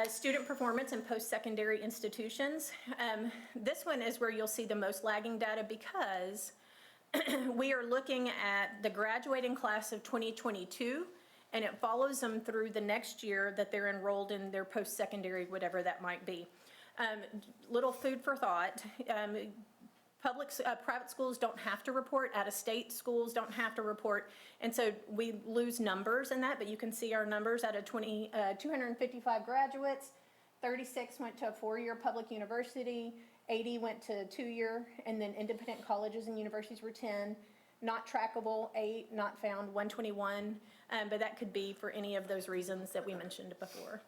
Student performance in post-secondary institutions. This one is where you'll see the most lagging data because we are looking at the graduating class of 2022, and it follows them through the next year that they're enrolled in their post-secondary, whatever that might be. Little food for thought. Private schools don't have to report, out-of-state schools don't have to report, and so we lose numbers in that, but you can see our numbers out of 255 graduates, 36 went to a 4-year public university, 80 went to 2-year, and then independent colleges and universities were 10, not trackable, 8, not found, 121, but that could be for any of those reasons that we mentioned before.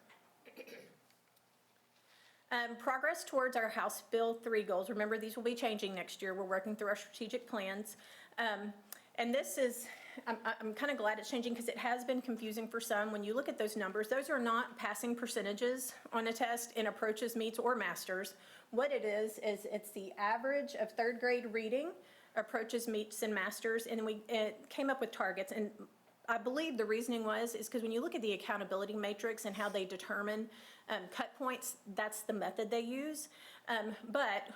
Progress towards our House Bill 3 goals. Remember, these will be changing next year. We're working through our strategic plans. And this is, I'm kind of glad it's changing because it has been confusing for some. When you look at those numbers, those are not passing percentages on a test in approaches, meets, or masters. What it is it's the average of 3rd grade reading, approaches, meets, and masters, and it came up with targets. And I believe the reasoning is because when you look at the accountability matrix and how they determine cut points, that's the method they use. But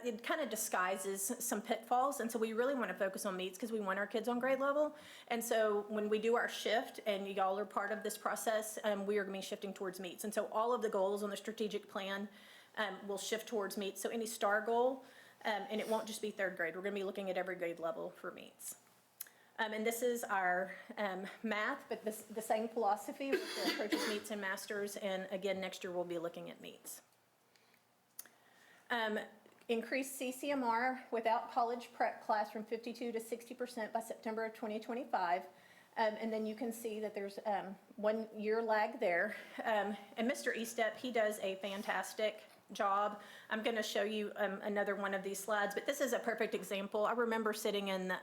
it kind of disguises some pitfalls, and so we really want to focus on meets because we want our kids on grade level. And so when we do our shift, and y'all are part of this process, we are going to be shifting towards meets. And so all of the goals on the strategic plan will shift towards meets. So any STAR goal, and it won't just be 3rd grade. We're going to be looking at every grade level for meets. And this is our math, but the same philosophy with the approaches, meets, and masters. And again, next year we'll be looking at meets. Increase CCMR without college prep class from 52 to 60% by September of 2025. And then you can see that there's 1 year lag there. And Mr. Estep, he does a fantastic job. I'm going to show you another one of these slides, but this is a perfect example. I remember sitting in the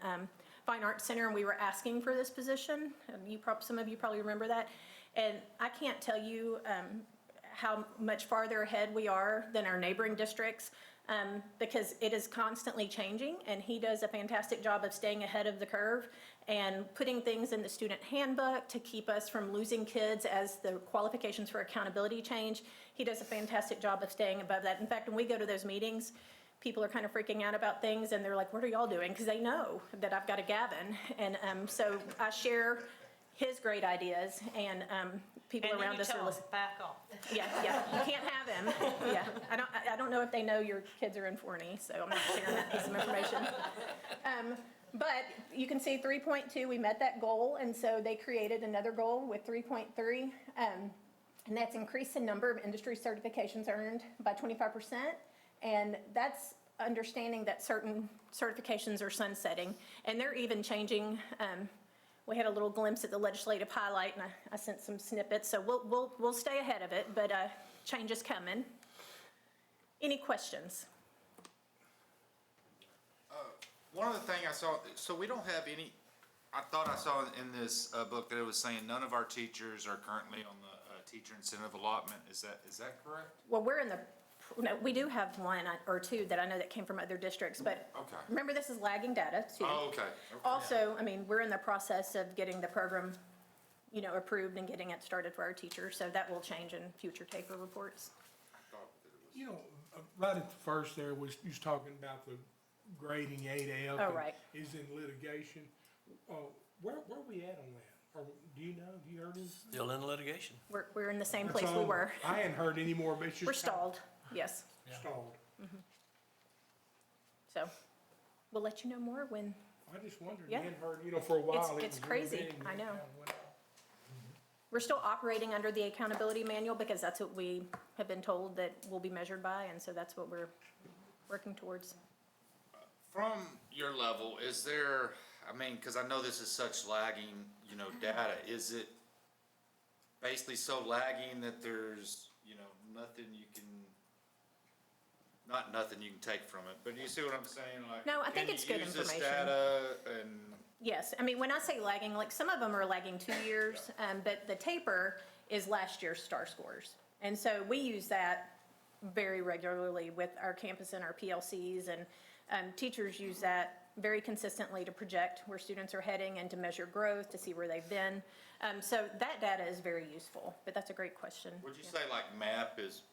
Fine Arts Center, and we were asking for this position. Some of you probably remember that. And I can't tell you how much farther ahead we are than our neighboring districts because it is constantly changing, and he does a fantastic job of staying ahead of the curve and putting things in the student handbook to keep us from losing kids as the qualifications for accountability change. He does a fantastic job of staying above that. In fact, when we go to those meetings, people are kind of freaking out about things, and they're like, what are y'all doing? Because they know that I've got a Gavin. And so I share his great ideas, and people around us are listening. Back off. Yeah, you can't have him. Yeah, I don't know if they know your kids are in Forney, so I'm not sharing that piece of information. But you can see 3.2, we met that goal, and so they created another goal with 3.3, and that's increase the number of industry certifications earned by 25%. And that's understanding that certain certifications are sunsetting, and they're even changing. We had a little glimpse at the legislative highlight, and I sent some snippets, so we'll stay ahead of it, but change is coming. Any questions? One other thing I saw, so we don't have any, I thought I saw in this book that it was saying none of our teachers are currently on the teacher incentive allotment. Is that correct? Well, we're in the No, we do have one or two that I know that came from other districts, but Okay. remember, this is lagging data too. Oh, okay. Also, I mean, we're in the process of getting the program, approved and getting it started for our teachers, so that will change in future TAPER reports. Right at the first there, you was talking about the grading 8F. Oh, right. Is in litigation. Where we at on that? Or do you know? Have you heard anything? Still in litigation. We're in the same That's place we all. were. I hadn't heard any more, but it's just. We're stalled, yes. Stalled. So we'll let you know more when, I just wondered, Yeah. you hadn't heard, for a while. it it's was crazy, real big, and I then it know. kinda went out. We're still operating under the accountability manual because that's what we have been told that we'll be measured by, and so that's what we're working towards. From your level, is there, I mean, because I know this is such lagging, data, is it basically so lagging that there's, nothing you can, not nothing you can take from it, but you see what I'm saying? Like, No, I think it's good Can you use this information. data and, Yes, I mean, when I say lagging, like, some of them are lagging 2 years, but the TAPER is last year's STAR scores. And so we use that very regularly with our campus and our PLCs, and teachers use that very consistently to project where students are heading and to measure growth, to see where they've been. So that data is very useful, but that's a great question. would you say like MAP is,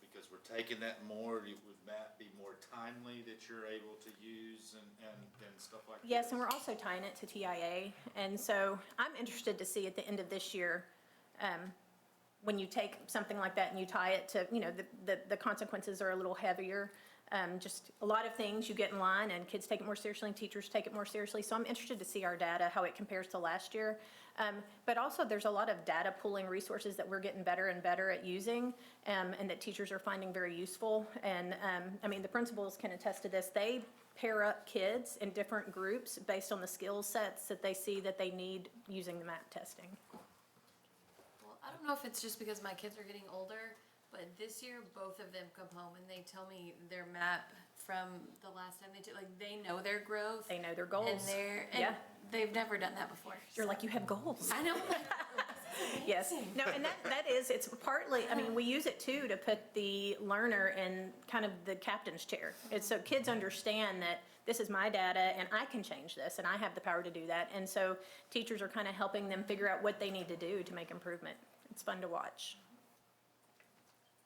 because we're taking that more, would MAP be more timely that you're able to use and stuff like that? Yes, and we're also tying it to TIA, and so I'm interested to see at the end of this year, when you take something like that and you tie it to, the consequences are a little heavier. Just a lot of things, you get in line and kids take it more seriously and teachers take it more seriously. So I'm interested to see our data, how it compares to last year. But also there's a lot of data pooling resources that we're getting better and better at using, and that teachers are finding very useful. And, I mean, the principals can attest to this. They pair up kids in different groups based on the skill sets that they see that they need using the MAP testing. Well, I don't know if it's just because my kids are getting older, but this year, both of them come home and they tell me their map from the last time they took, like, they know their growth. They know their goals. And they've never done that before. You're like, you have goals. I know. Yes, no, and it's partly, I mean, we use it too to put the learner in kind of the captain's chair. It's so kids understand that this is my data and I can change this and I have the power to do that. And so teachers are kind of helping them figure out what they need to do to make improvement. It's fun to watch.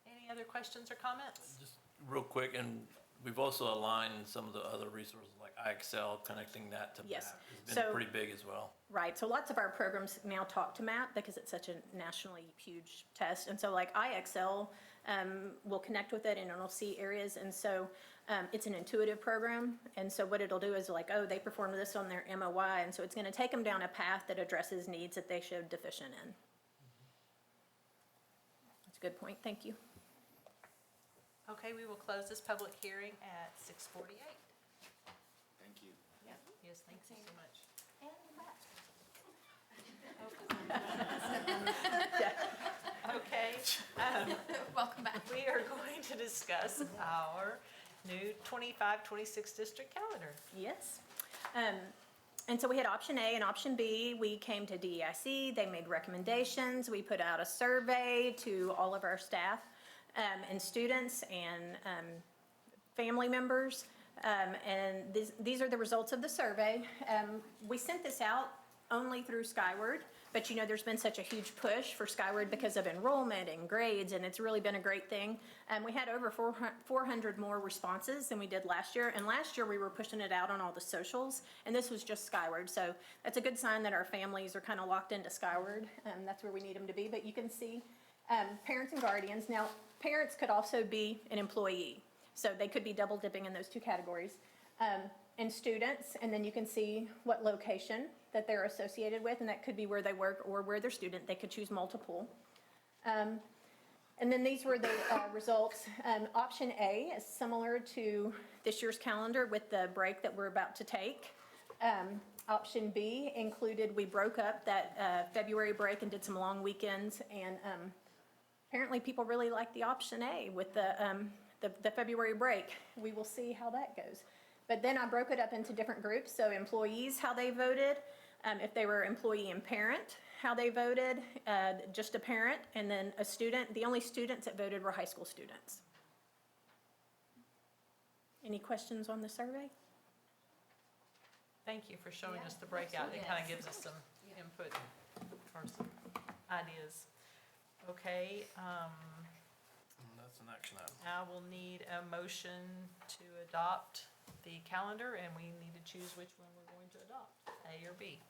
Any other questions or comments? Just real quick, and we've also aligned some of the other resources like iExcel, connecting that to MAP. Yes. It's been So- pretty big as well. Right, so lots of our programs now talk to MAP because it's such a nationally huge test. And so like iExcel will connect with it and it'll see areas. And so it's an intuitive program. And so what it'll do is like, oh, they performed this on their MOI. And so it's going to take them down a path that addresses needs that they showed deficient in. That's a good point, thank you. Okay, we will close this public hearing at 6:48. Thank you. Yes, thank you so much. Okay. Welcome back. We are going to discuss our new 25-26 district calendar. Yes. And so we had option A and option B. We came to DEIC, they made recommendations. We put out a survey to all of our staff and students and family members. And these are the results of the survey. We sent this out only through Skyward, but there's been such a huge push for Skyward because of enrollment and grades, and it's really been a great thing. We had over 400 more responses than we did last year, and last year we were pushing it out on all the socials, and this was just Skyward. So that's a good sign that our families are kind of locked into Skyward. That's where we need them to be, but you can see parents and guardians. Now, parents could also be an employee, so they could be double dipping in those two categories. And students, and then you can see what location that they're associated with, and that could be where they work or where they're student. They could choose multiple. And then these were the results. Option A is similar to this year's calendar with the break that we're about to take. Option B included, we broke up that February break and did some long weekends, and apparently people really like the option A with the February break. We will see how that goes. But then I broke it up into different groups. So employees, how they voted, if they were employee and parent, how they voted, just a parent, and then a student. The only students that voted were high school students. Any questions on the survey? Thank you for showing us the breakout. It kind of gives us some input or some ideas. Okay, That's an action item. I will need a motion to adopt the calendar, and we need to choose which one we're going to adopt, A or B.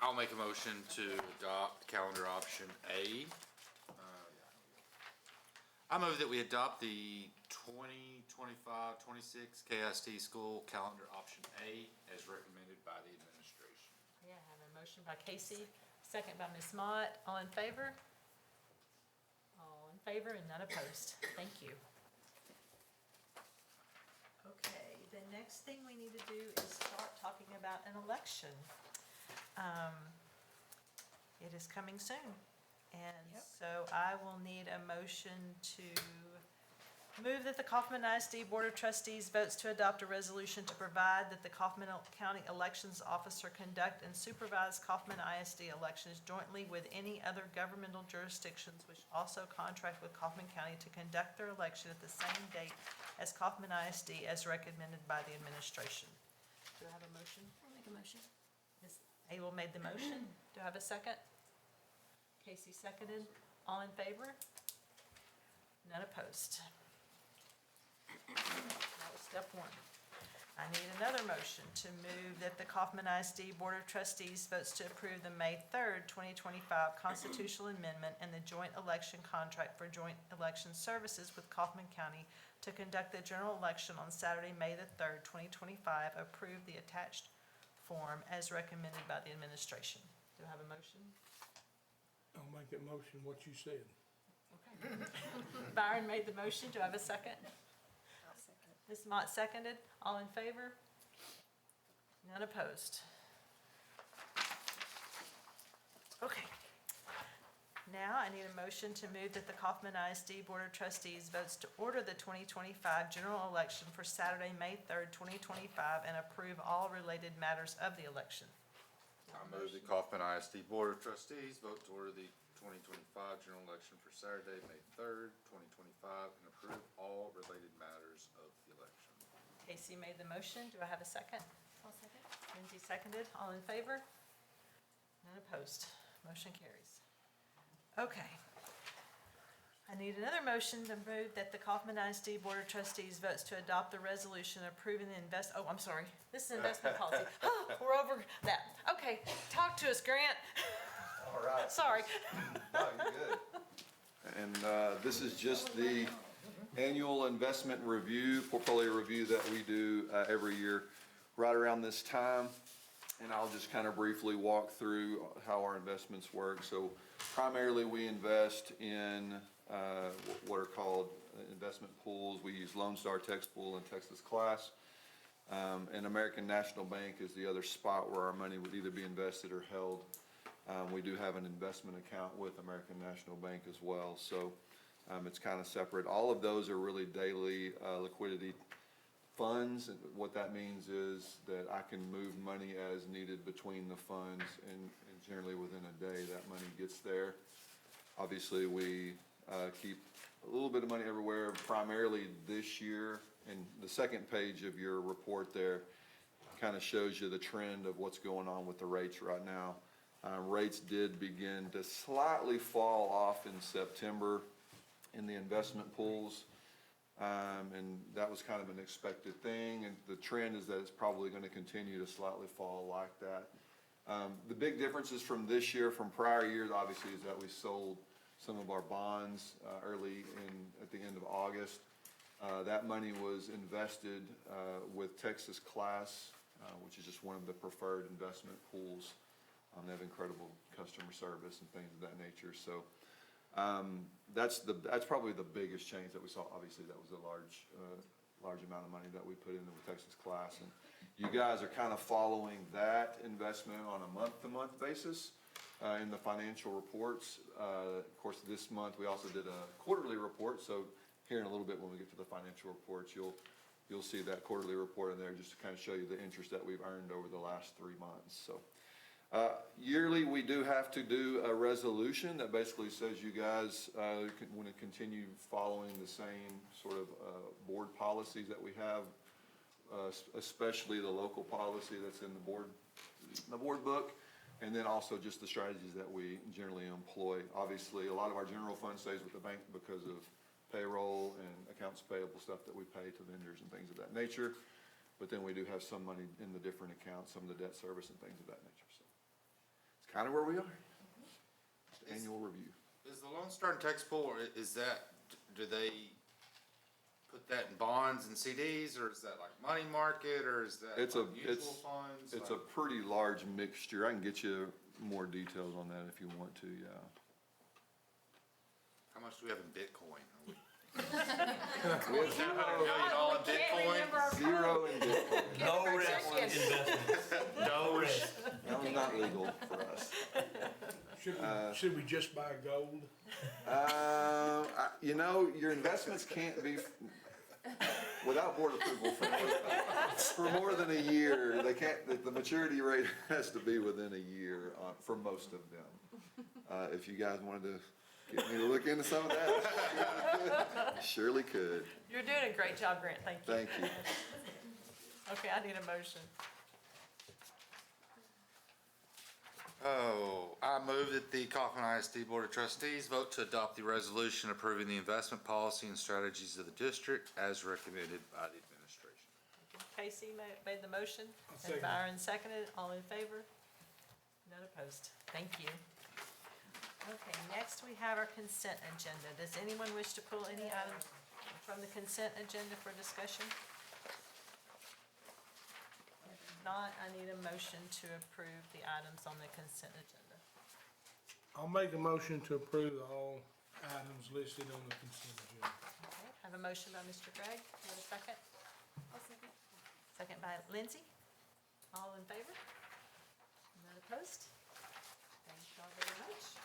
I'll make a motion to adopt calendar option A. I move that we adopt the 2025-26 KST school calendar option A as recommended by the administration. Yeah, I have a motion by Casey, second by Ms. Mott. All in favor? All in favor and none opposed. Thank you. Okay, the next thing we need to do is start talking about an election. It is coming soon. And so I will need a motion to move that the Kaufman ISD Board of Trustees votes to adopt a resolution to provide that the Kaufman County Elections Officer conduct and supervise Kaufman ISD elections jointly with any other governmental jurisdictions which also contract with Kaufman County to conduct their election at the same date as Kaufman ISD as recommended by the administration. Do I have a motion? I'll make a motion. Ms. Abel made the motion. Do I have a second? Casey seconded. All in favor? None opposed. That was step one. I need another motion to move that the Kaufman ISD Board of Trustees votes to approve the May 3rd, 2025 constitutional amendment and the joint election contract for joint election services with Kaufman County to conduct the general election on Saturday, May the 3rd, 2025. Approve the attached form as recommended by the administration. Do I have a motion? I'll make that motion, what you said. Okay. Byron made the motion. Do I have a second? I'll second. Ms. Mott seconded. All in favor? None opposed. Okay. Now I need a motion to move that the Kaufman ISD Board of Trustees votes to order the 2025 general election for Saturday, May 3rd, 2025, and approve all related matters of the election. I move the Kaufman ISD Board of Trustees vote to order the 2025 general election for Saturday, May 3rd, 2025, and approve all related matters of the election. Casey made the motion. Do I have a second? I'll second. Lindsay seconded. All in favor? None opposed. Motion carries. Okay. I need another motion to move that the Kaufman ISD Board of Trustees votes to adopt the resolution approving the I'm sorry. This is investment policy. Oh, we're over that. Okay, talk to us, Grant. All right. Sorry. No, you're good. And this is just the annual investment review, portfolio review that we do every year right around this time. And I'll just kind of briefly walk through how our investments work. So primarily we invest in what are called investment pools. We use Lone Star, Tex Pool, and Texas Class. And American National Bank is the other spot where our money would either be invested or held. We do have an investment account with American National Bank as well. So it's kind of separate. All of those are really daily liquidity funds. And what that means is that I can move money as needed between the funds, and generally within a day that money gets there. Obviously, we keep a little bit of money everywhere. Primarily this year, and the second page of your report there kind of shows you the trend of what's going on with the rates right now. Rates did begin to slightly fall off in September in the investment pools. And that was kind of an expected thing, and the trend is that it's probably going to continue to slightly fall like that. The big differences from this year from prior years obviously is that we sold some of our bonds at the end of August. That money was invested with Texas Class, which is just one of the preferred investment pools. They have incredible customer service and things of that nature. So that's probably the biggest change that we saw. Obviously, that was a large amount of money that we put into the Texas Class, and you guys are kind of following that investment on a month-to-month basis in the financial reports. Of course, this month we also did a quarterly report. So here in a little bit, when we get to the financial reports, you'll see that quarterly report in there just to kind of show you the interest that we've earned over the last 3 months. So Yearly, we do have to do a resolution that basically says you guys want to continue following the same sort of board policies that we have, especially the local policy that's in the board book, and then also just the strategies that we generally employ. Obviously, a lot of our general fund stays with the bank because of payroll and accounts payable stuff that we pay to vendors and things of that nature. But then we do have some money in the different accounts, some of the debt service and things of that nature. So it's kind of where we are. Annual review. Is the Lone Star and Tax Pool, or is that, do they put that in bonds and CDs, or is that like money market, or is that like mutual funds? It's a pretty large mixture. I can get you more details on that if you want to, yeah. How much do we have in Bitcoin? We have $700 million in Bitcoin? Zero in Bitcoin. No risk investments. No risk. That was not legal for us. Should we just buy gold? You know, your investments can't be without board approval for more than a year. They can't, the maturity rate has to be within a year for most of them. If you guys wanted to get me to look into some of that, surely could. You're doing a great job, Grant, thank you. Thank you. Okay, I need a motion. Oh, I move that the Kaufman ISD Board of Trustees vote to adopt the resolution approving the investment policy and strategies of the district as recommended by the administration. Casey made the motion, and second. Byron seconded. All in favor? None opposed. Thank you. Okay, next we have our consent agenda. Does anyone wish to pull any item from the consent agenda for discussion? If not, I need a motion to approve the items on the consent agenda. I'll make a motion to approve all items listed on the consent agenda. Okay, I have a motion by Mr. Gregg. Do you have a second? I'll second. Second by Lindsay. All in favor? None opposed? Thank you all very much.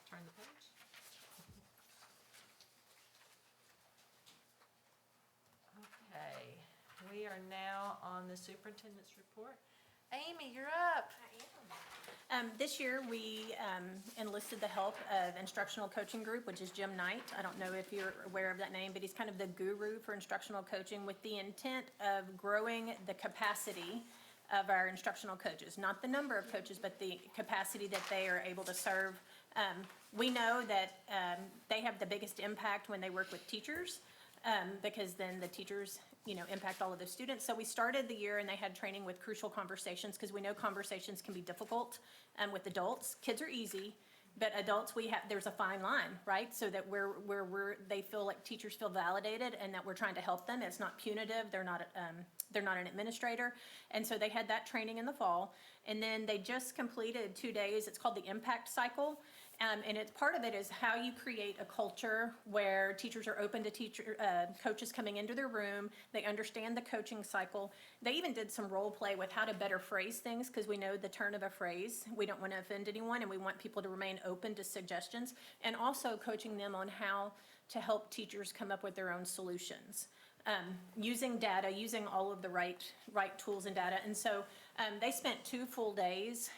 Turn the page. Okay, we are now on the superintendent's report. Amy, you're up. This year, we enlisted the help of Instructional Coaching Group, which is Jim Knight. I don't know if you're aware of that name, but he's kind of the guru for instructional coaching with the intent of growing the capacity of our instructional coaches. Not the number of coaches, but the capacity that they are able to serve. We know that they have the biggest impact when they work with teachers, because then the teachers impact all of the students. So we started the year and they had training with crucial conversations, because we know conversations can be difficult with adults. Kids are easy, but adults, there's a fine line, right? So that they feel like teachers feel validated and that we're trying to help them. It's not punitive. They're not an administrator. And so they had that training in the fall. And then they just completed 2 days. It's called the Impact Cycle. And it's part of it is how you create a culture where teachers are open to coaches coming into their room. They understand the coaching cycle. They even did some role play with how to better phrase things, because we know the turn of a phrase. We don't want to offend anyone, and we want people to remain open to suggestions. And also coaching them on how to help teachers come up with their own solutions. Using data, using all of the right tools and data. And so they spent 2 full days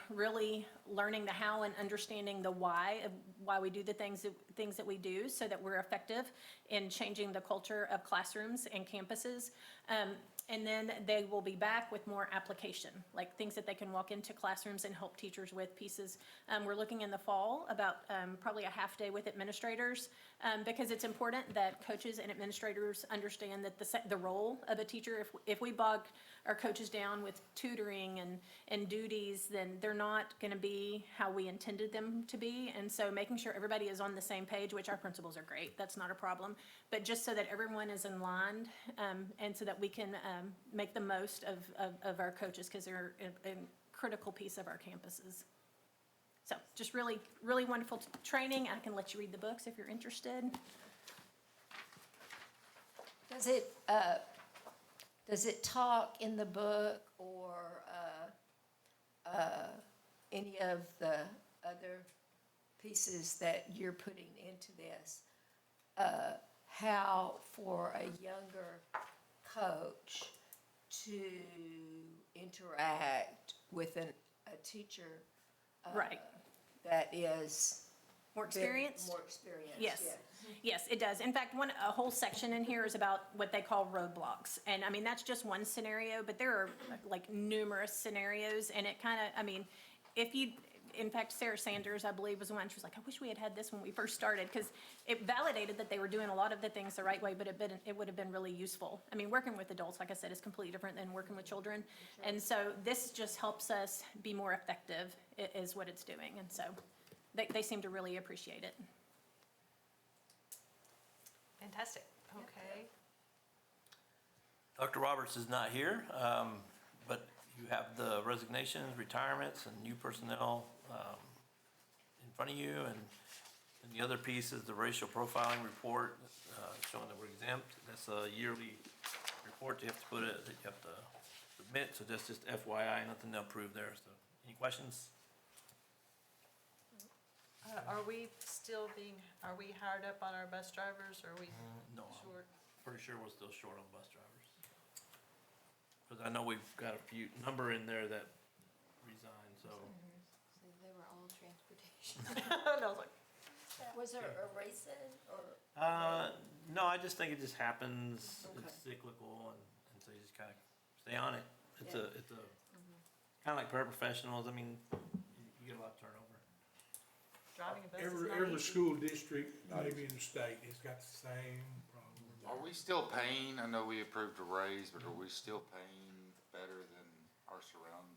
really learning the how and understanding the why of why we do the things that we do, so that we're effective in changing the culture of classrooms and campuses. And then they will be back with more application, like things that they can walk into classrooms and help teachers with pieces. We're looking in the fall about probably a half day with administrators, because it's important that coaches and administrators understand that the role of a teacher, if we bog our coaches down with tutoring and duties, then they're not going to be how we intended them to be. And so making sure everybody is on the same page, which our principals are great, that's not a problem, but just so that everyone is in line, and so that we can make the most of our coaches, because they're a critical piece of our campuses. So just really, really wonderful training. I can let you read the books if you're interested. Does it talk in the book or any of the other pieces that you're putting into this, how for a younger coach to interact with a teacher. Right. That is. More experienced? More experienced, Yes. Yes, it does. In fact, a whole section in here is about what they call roadblocks. And I mean, that's just one scenario, but there are like numerous scenarios, and it kind of, I mean, in fact, Sarah Sanders, I believe, was the one, she was like, I wish we had had this when we first started, because it validated that they were doing a lot of the things the right way, but it would have been really useful. I mean, working with adults, like I said, is completely different than working with children. And so this just helps us be more effective, is what it's doing. And so they seem to really appreciate it. Fantastic, okay. Dr. Roberts is not here, but you have the resignations, retirements, and new personnel in front of you. And the other piece is the racial profiling report showing that we're exempt. That's a yearly report you have to submit, so that's just FYI, nothing to approve there. So, any questions? Are we hired up on our bus drivers, or are we No, short? I'm pretty sure we're still short on bus drivers. Because I know we've got a few number in there that resigned, so. So they were all transportation. And I was like, Was there a reason or? No, I just think it just happens. Okay. It's cyclical, and so you just kind of stay on it. It's a kind of like paraprofessionals. I mean, you get a lot of turnover. driving a bus is Every, not every easy. school district, maybe in the state, has got the same problem. Are we still paying, I know we approved a raise, but are we still paying better than our surrounding?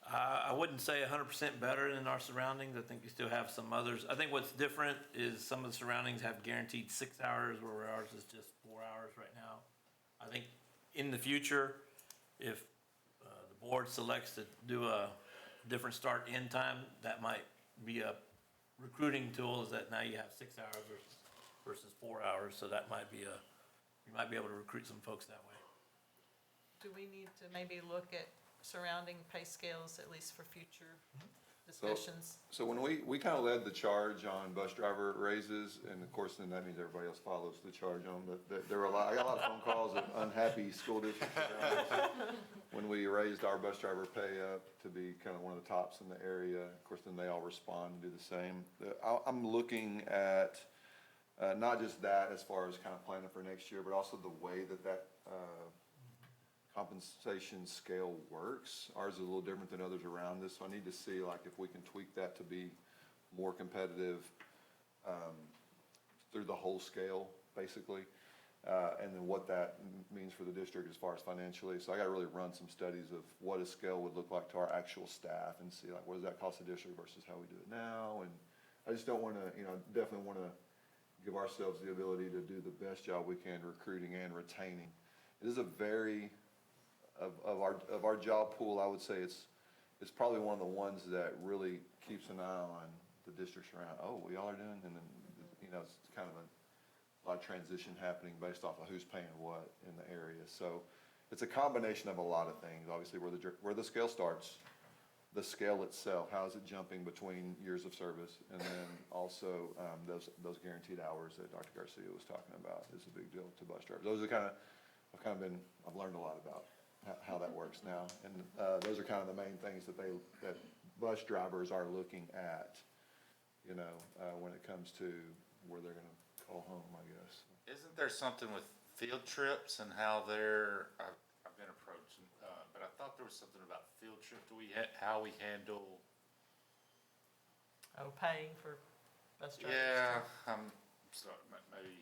I wouldn't say 100% better than our surroundings. I think you still have some others. I think what's different is some of the surroundings have guaranteed 6 hours, where ours is just 4 hours right now. I think in the future, if the board selects to do a different start end time, that might be a recruiting tool, is that now you have 6 hours versus 4 hours. So that might be you might be able to recruit some folks that way. Do we need to maybe look at surrounding pay scales, at least for future discussions? So when we kind of led the charge on bus driver raises, and of course, then that means everybody else follows the charge on, but there were I got a lot of phone calls of unhappy school districts around us when we raised our bus driver pay up to be kind of one of the tops in the area. Of course, then they all respond and do the same. I'm looking at not just that as far as kind of planning for next year, but also the way that compensation scale works. Ours is a little different than others around us, so I need to see like if we can tweak that to be more competitive through the whole scale, basically, and then what that means for the district as far as financially. So I gotta really run some studies of what a scale would look like to our actual staff and see like what does that cost the district versus how we do it now. And I just don't wanna, definitely wanna give ourselves the ability to do the best job we can recruiting and retaining. It is a very of our job pool, I would say it's probably one of the ones that really keeps an eye on the districts around. Oh, what y'all are doing, and then it's kind of a lot of transition happening based off of who's paying what in the area. So it's a combination of a lot of things. Obviously, where the scale starts, the scale itself, how is it jumping between years of service, and then also those guaranteed hours that Dr. Garcia was talking about is a big deal to bus drivers. Those are I've learned a lot about how that works now. And those are kind of the main things that bus drivers are looking at, when it comes to where they're gonna call home, I guess. Isn't there something with field trips and how I've been approached, but I thought there was something about field trips, how we handle. Oh, paying for bus drivers? Yeah, maybe,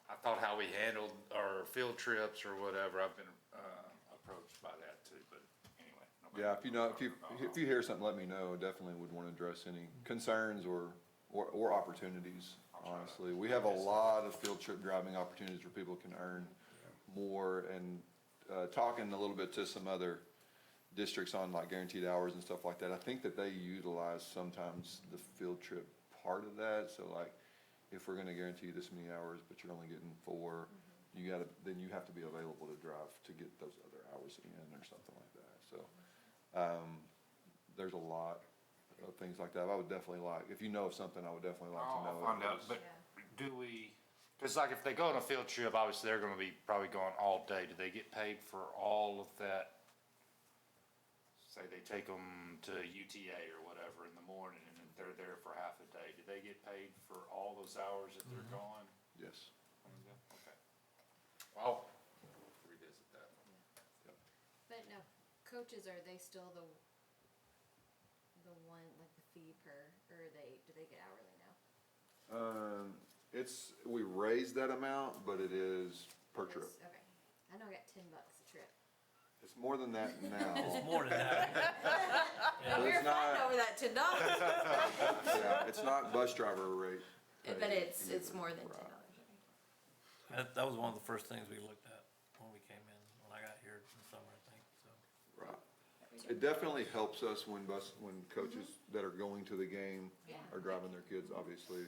I thought how we handled our field trips or whatever, I've been, approached by that too, but anyway. Yeah, if you hear something, let me know. Definitely would want to address any concerns or opportunities, honestly. We have a lot of field trip driving opportunities where people can earn more, and talking a little bit to some other districts on like guaranteed hours and stuff like that, I think that they utilize sometimes the field trip part of that. So like, if we're gonna guarantee this many hours, but you're only getting 4, then you have to be available to drive to get those other hours in or something like that. So, there's a lot of things like that. I would definitely if you know of something, I would definitely like to know. I'll find out, but do we, Cause like if they go on a field trip, obviously they're gonna be probably going all day. Do they get paid for all of that? Say they take them to UTA or whatever in the morning and then they're there for half a day. Do they get paid for all those hours that they're gone? Yes. Okay. Well, revisit that. But no, coaches, are they still the one, like the fee per, or do they get hourly now? We raised that amount, but it is per trip. Okay, I know I got $10 a trip. It's more than that now. It's more than that. But We it's were fighting not, over that $10. yeah, it's not bus driver rate. But it's more than $10. That was one of the first things we looked at when we came in, when I got here in the summer, I think, so. Right. It definitely helps us when coaches that are going to the game are driving their kids, obviously.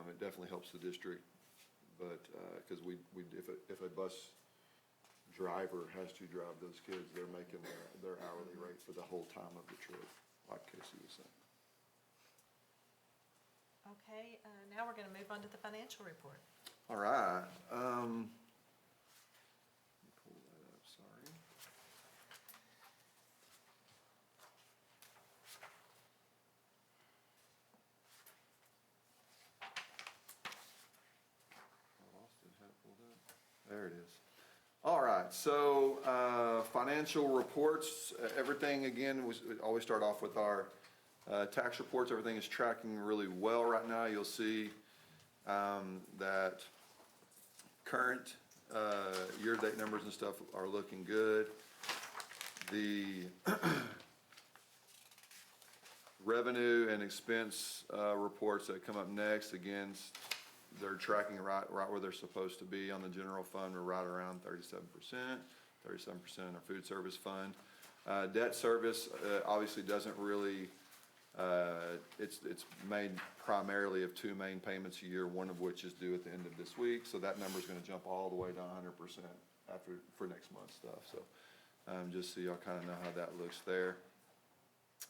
It definitely helps the district, but, cause if a bus driver has to drive those kids, they're making their hourly rate for the whole time of the trip, like Casey was saying. Okay, now we're gonna move on to the financial report. All right, let me pull that up, sorry. I lost it, had it pulled up. There it is. All right, so, financial reports, everything again, we always start off with our, tax reports. Everything is tracking really well right now. You'll see, that current, year-to-date numbers and stuff are looking good. The revenue and expense, reports that come up next, again, they're tracking right where they're supposed to be. On the general fund, we're right around 37%, 37% in our food service fund. Debt service, obviously doesn't really, it's made primarily of two main payments a year, one of which is due at the end of this week. So that number's gonna jump all the way to 100% for next month's stuff. So, just so y'all kinda know how that looks there.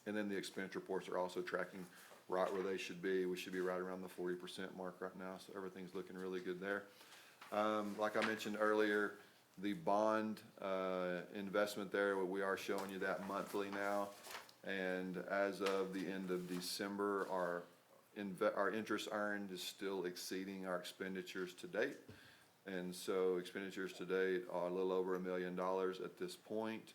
And then the expense reports are also tracking right where they should be. We should be right around the 40% mark right now, so everything's looking really good there. Like I mentioned earlier, the bond, investment there, we are showing you that monthly now. And as of the end of December, our interest earned is still exceeding our expenditures to date. And so expenditures to date are a little over $1 million at this point.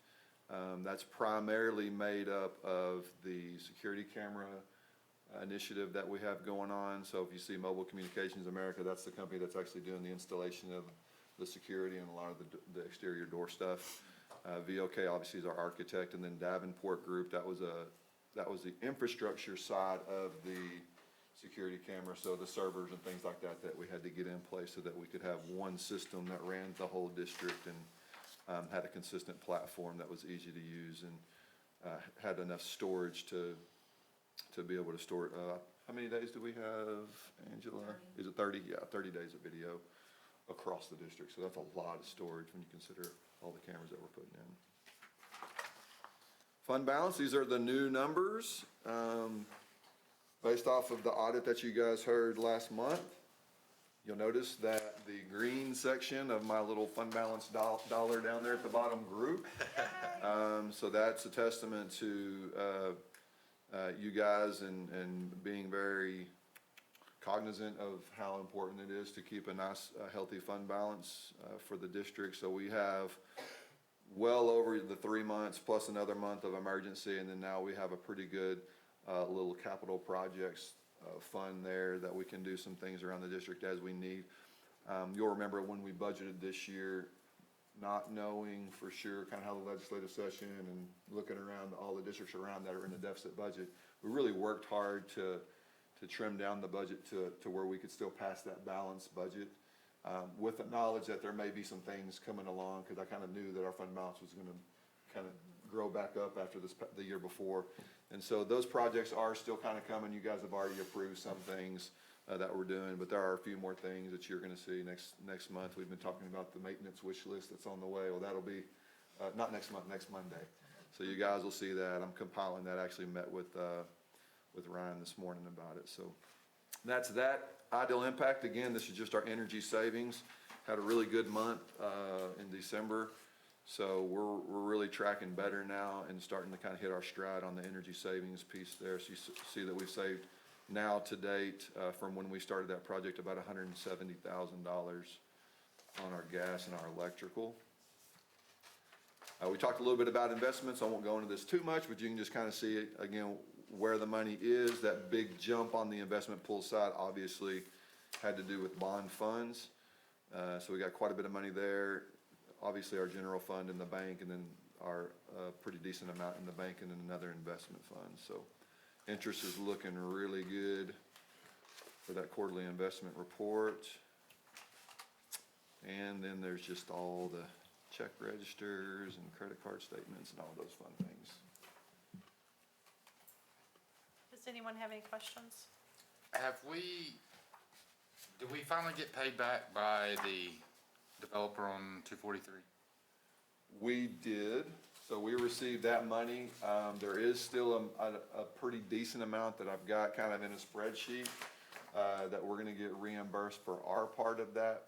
That's primarily made up of the security camera initiative that we have going on. So if you see Mobile Communications America, that's the company that's actually doing the installation of the security and a lot of the exterior door stuff. VOK obviously is our architect, and then Davenport Group, that was the infrastructure side of the security camera, so the servers and things like that we had to get in place so that we could have one system that ran the whole district and had a consistent platform that was easy to use and had enough storage to be able to store it. How many days do we have, Angela? 30. Is it 30? Yeah, 30 days of video across the district. So that's a lot of storage when you consider all the cameras that we're putting in. Fund balance, these are the new numbers. Based off of the audit that you guys heard last month, you'll notice that the green section of my little fund balance dollar down there at the bottom grew. So that's a testament to you guys and being very cognizant of how important it is to keep a nice, healthy fund balance for the district. So we have well over the 3 months plus another month of emergency, and then now we have a pretty good little capital projects fund there that we can do some things around the district as we need. You'll remember when we budgeted this year, not knowing for sure kind of how the legislative session and looking around all the districts around that are in the deficit budget, we really worked hard to trim down the budget to where we could still pass that balanced budget, with the knowledge that there may be some things coming along, because I kind of knew that our fund balance was going to kind of grow back up after the year before. And so those projects are still kind of coming. You guys have already approved some things that we're doing, but there are a few more things that you're going to see next month. We've been talking about the maintenance wish list that's on the way. Well, that'll be not next month, next Monday. So you guys will see that. I'm compiling that. I actually met with Ryan this morning about it. So That's that. Ideal Impact, again, this is just our energy savings. Had a really good month in December. So we're really tracking better now and starting to kind of hit our stride on the energy savings piece there. So you see that we've saved now to date from when we started that project about $170,000 on our gas and our electrical. We talked a little bit about investments. I won't go into this too much, but you can just kind of see, again, where the money is. That big jump on the investment pool side obviously had to do with bond funds. So we got quite a bit of money there. Obviously, our general fund in the bank, and then our pretty decent amount in the bank, and then another investment fund. So interest is looking really good for that quarterly investment report. And then there's just all the check registers and credit card statements and all those fun things. Does anyone have any questions? Did we finally get paid back by the developer on 243? We did. So we received that money. There is still a pretty decent amount that I've got kind of in a spreadsheet that we're gonna get reimbursed for our part of that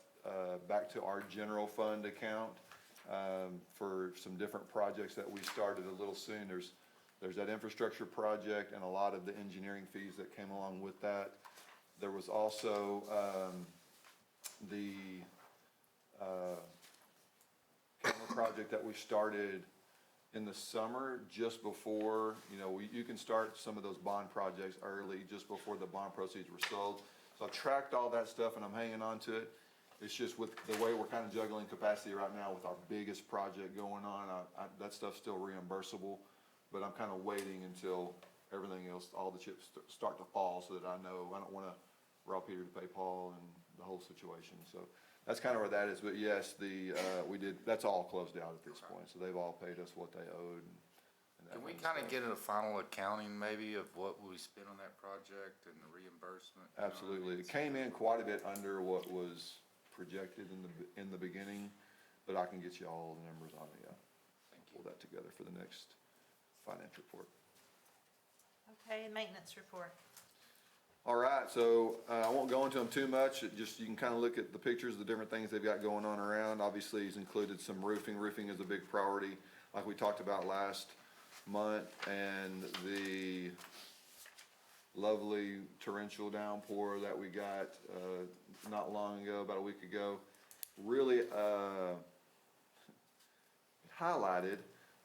back to our general fund account for some different projects that we started a little soon. There's that infrastructure project and a lot of the engineering fees that came along with that. There was also the camera project that we started in the summer, just before, you can start some of those bond projects early, just before the bond proceeds were sold. So I tracked all that stuff and I'm hanging on to it. It's just with the way we're kind of juggling capacity right now with our biggest project going on, that stuff's still reimbursable, but I'm kind of waiting until everything else, all the chips start to fall, so that I know I don't want to rob Peter to pay Paul and the whole situation. So that's kind of where that is. But yes, that's all closed out at this point. So they've all paid us what they owed. And Can we kind of get a final accounting maybe of what we spent on that project and the reambrsement? Absolutely. It came in quite a bit under what was projected in the beginning, but I can get you all the numbers on it, yeah. Pull that together for the next finance report. Okay, maintenance report. All right, so I won't go into them too much. You can kind of look at the pictures, the different things they've got going on around. Obviously, he's included some roofing. Roofing is a big priority, like we talked about last month, and the lovely torrential downpour that we got not long ago, about a week ago, really highlighted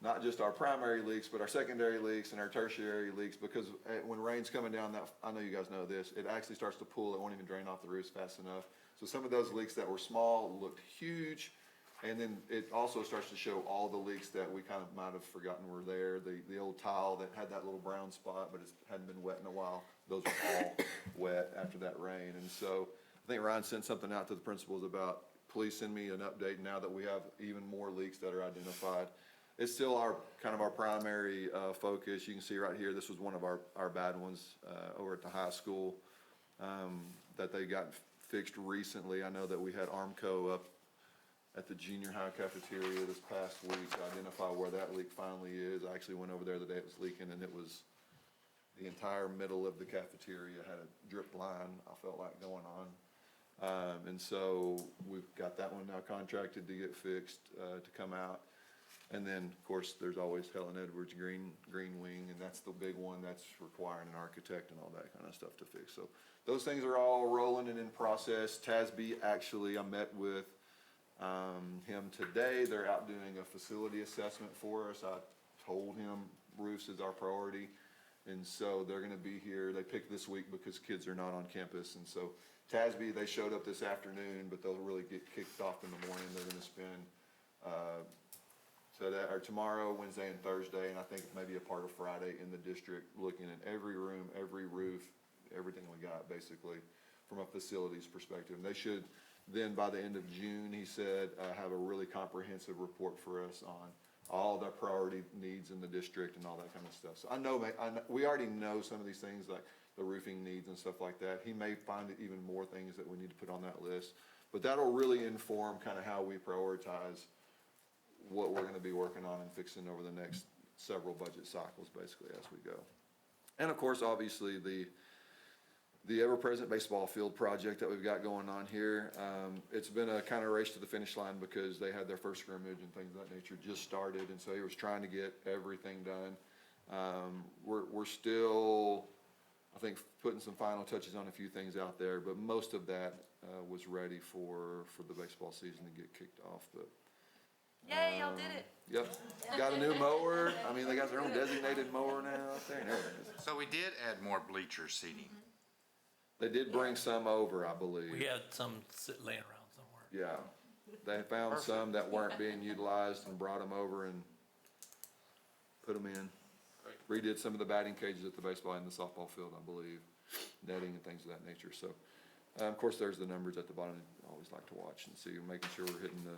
not just our primary leaks, but our secondary leaks and our tertiary leaks, because when rain's coming down, I know you guys know this, it actually starts to pool. It won't even drain off the roofs fast enough. So some of those leaks that were small looked huge, and then it also starts to show all the leaks that we kind of might have forgotten were there. The old tile that had that little brown spot, but it hadn't been wet in a while, those were all wet after that rain. And so I think Ryan sent something out to the principals about, please send me an update now that we have even more leaks that are identified. It's still our primary focus. You can see right here, this was one of our bad ones over at the high school that they got fixed recently. I know that we had Armco up at the junior high cafeteria this past week to identify where that leak finally is. I actually went over there the day it was leaking, and it was the entire middle of the cafeteria had a drip line, I felt like, going on. And so we've got that one now contracted to get fixed, to come out. And then, of course, there's always Helen Edwards Green Wing, and that's the big one that's requiring an architect and all that kind of stuff to fix. So those things are all rolling and in process. TASB, actually, I met with him today. They're out doing a facility assessment for us. I told him roofs is our priority, and so they're gonna be here. They picked this week because kids are not on campus, and so TASB, they showed up this afternoon, but they'll really get kicked off in the morning. They're gonna spend tomorrow, Wednesday, and Thursday, and I think maybe a part of Friday in the district, looking at every room, every roof, everything we got, basically, from a facilities perspective. And they should then, by the end of June, he said, have a really comprehensive report for us on all the priority needs in the district and all that kind of stuff. So I know we already know some of these things, like the roofing needs and stuff like that. He may find even more things that we need to put on that list, but that'll really inform kind of how we prioritize what we're gonna be working on and fixing over the next several budget cycles, basically, as we go. And of course, obviously, the the ever-present baseball field project that we've got going on here. It's been a kind of race to the finish line because they had their first scrimmage and things of that nature just started, and so he was trying to get everything done. We're still, I think, putting some final touches on a few things out there, but most of that was ready for the baseball season to get kicked off. But Yay, y'all did it. yep, got a new mower. I mean, they got their own designated mower now out there and everything. So we did add more bleacher seating. They did bring some over, I believe. We had some laying around somewhere. Yeah, they found some that weren't being utilized and brought them over and put them in. Redid some of the batting cages at the baseball and the softball field, I believe, netting and things of that nature. So, of course, there's the numbers at the bottom. I always like to watch and see, making sure we're hitting the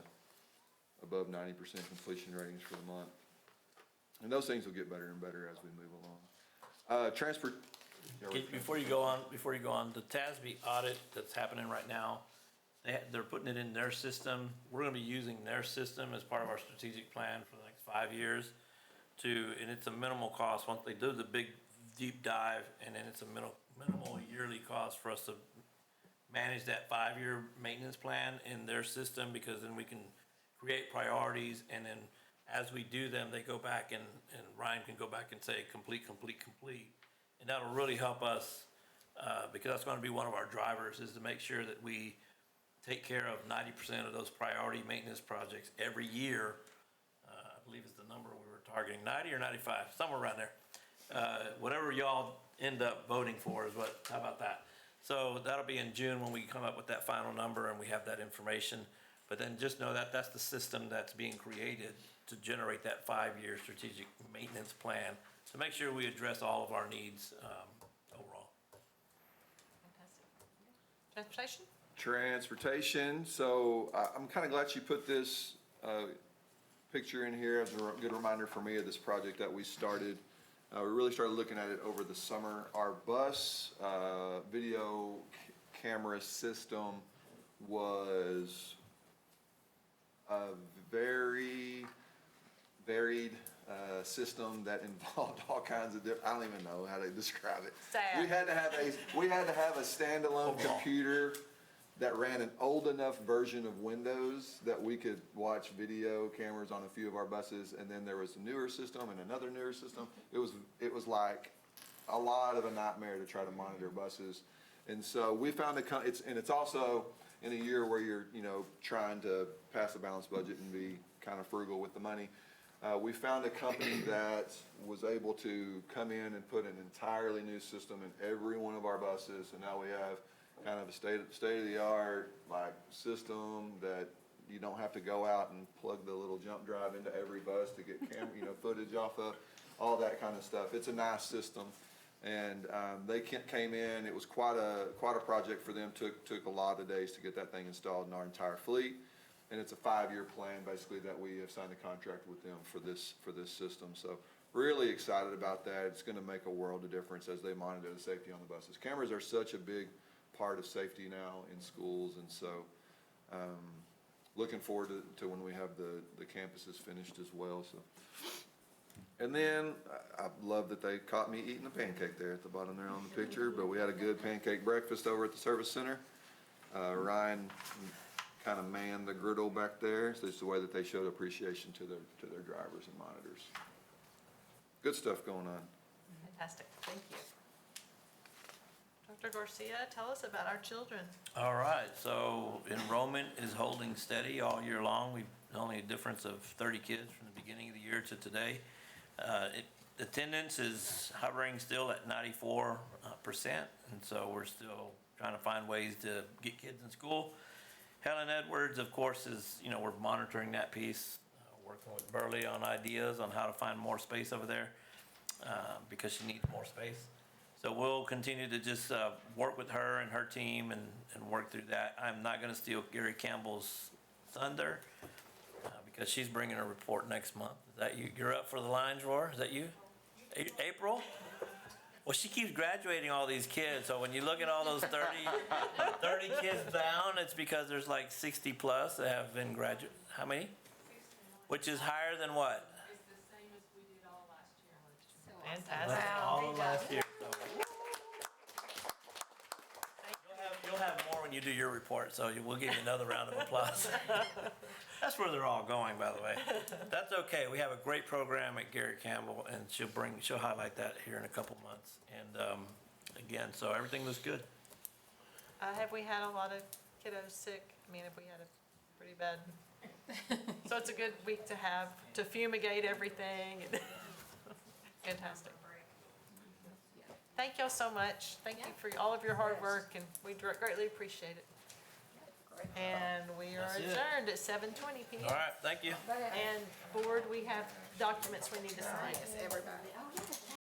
above 90% completion ratings for the month. And those things will get better and better as we move along. Before you go on, the TASB audit that's happening right now, they're putting it in their system. We're gonna be using their system as part of our strategic plan for the next 5 years and it's a minimal cost. Once they do the big deep dive, and then it's a minimal yearly cost for us to manage that 5-year maintenance plan in their system, because then we can create priorities, and then as we do them, they go back and Ryan can go back and say complete. And that'll really help us, because that's gonna be one of our drivers, is to make sure that we take care of 90% of those priority maintenance projects every year. I believe is the number we were targeting, 90 or 95, somewhere around there. Whatever y'all end up voting for is what, how about that? So that'll be in June when we come up with that final number and we have that information. But then just know that that's the system that's being created to generate that 5-year strategic maintenance plan, to make sure we address all of our needs overall. Fantastic. Transportation, so I'm kind of glad you put this picture in here as a good reminder for me of this project that we started. We really started looking at it over the summer. Our bus video camera system was a very varied system that involved all kinds of different, I don't even know how to describe it. Sad. We had to have a standalone computer that ran an old enough version of Windows that we could watch video cameras on a few of our buses, and then there was a newer system and another newer system. It was like a lot of a nightmare to try to monitor buses. And so we found it's also in a year where you're, trying to pass a balanced budget and be kind of frugal with the money. We found a company that was able to come in and put an entirely new system in every one of our buses, and now we have kind of a state-of-the-art system that you don't have to go out and plug the little jump drive into every bus to get footage off of, all that kind of stuff. It's a nice system, and they came in. It was quite a project for them. Took a lot of days to get that thing installed in our entire fleet, and it's a 5-year plan basically that we have signed a contract with them for this system. So really excited about that. It's going to make a world of difference as they monitor the safety on the buses. Cameras are such a big part of safety now in schools, and so looking forward to when we have the campuses finished as well. So, and then I love that they caught me eating a pancake there at the bottom there on the picture, but we had a good pancake breakfast over at the service center. Ryan kind of manned the griddle back there, so it's the way that they showed appreciation to their drivers and monitors. Good stuff going on. Fantastic, thank you. Dr. Garcia, tell us about our children. All right, so enrollment is holding steady all year long. We've only a difference of 30 kids from the beginning of the year to today. Attendance is hovering still at 94%, and so we're still trying to find ways to get kids in school. Helen Edwards, of course, is, we're monitoring that piece, working with Burley on ideas on how to find more space over there, because she needs more space. So we'll continue to just work with her and her team and work through that. I'm not going to steal Gary Campbell's thunder because she's bringing a report next month. Is that you? You're up for the Lions Roar? Is that you? April? Well, she keeps graduating all these kids. So when you look at all those 30 kids down, it's because there's like 60 plus that have been graduated. How many? Which is higher than what? It's the same as we did all last year. Fantastic. All of last year. You'll have more when you do your report, so we'll give you another round of applause. That's where they're all going, by the way. That's okay. We have a great program at Gary Campbell, and she'll highlight that here in a couple months. And, again, so everything looks good. Have we had a lot of kiddos sick? I mean, have we had a pretty bad? So it's a good week to have, to fumigate everything. Fantastic. Thank y'all so much. Thank you for all of your hard work, and we greatly appreciate it. And we are That's it. adjourned at 7:20 p.m. All right, thank you. And board, we have documents we need to sign. Everybody.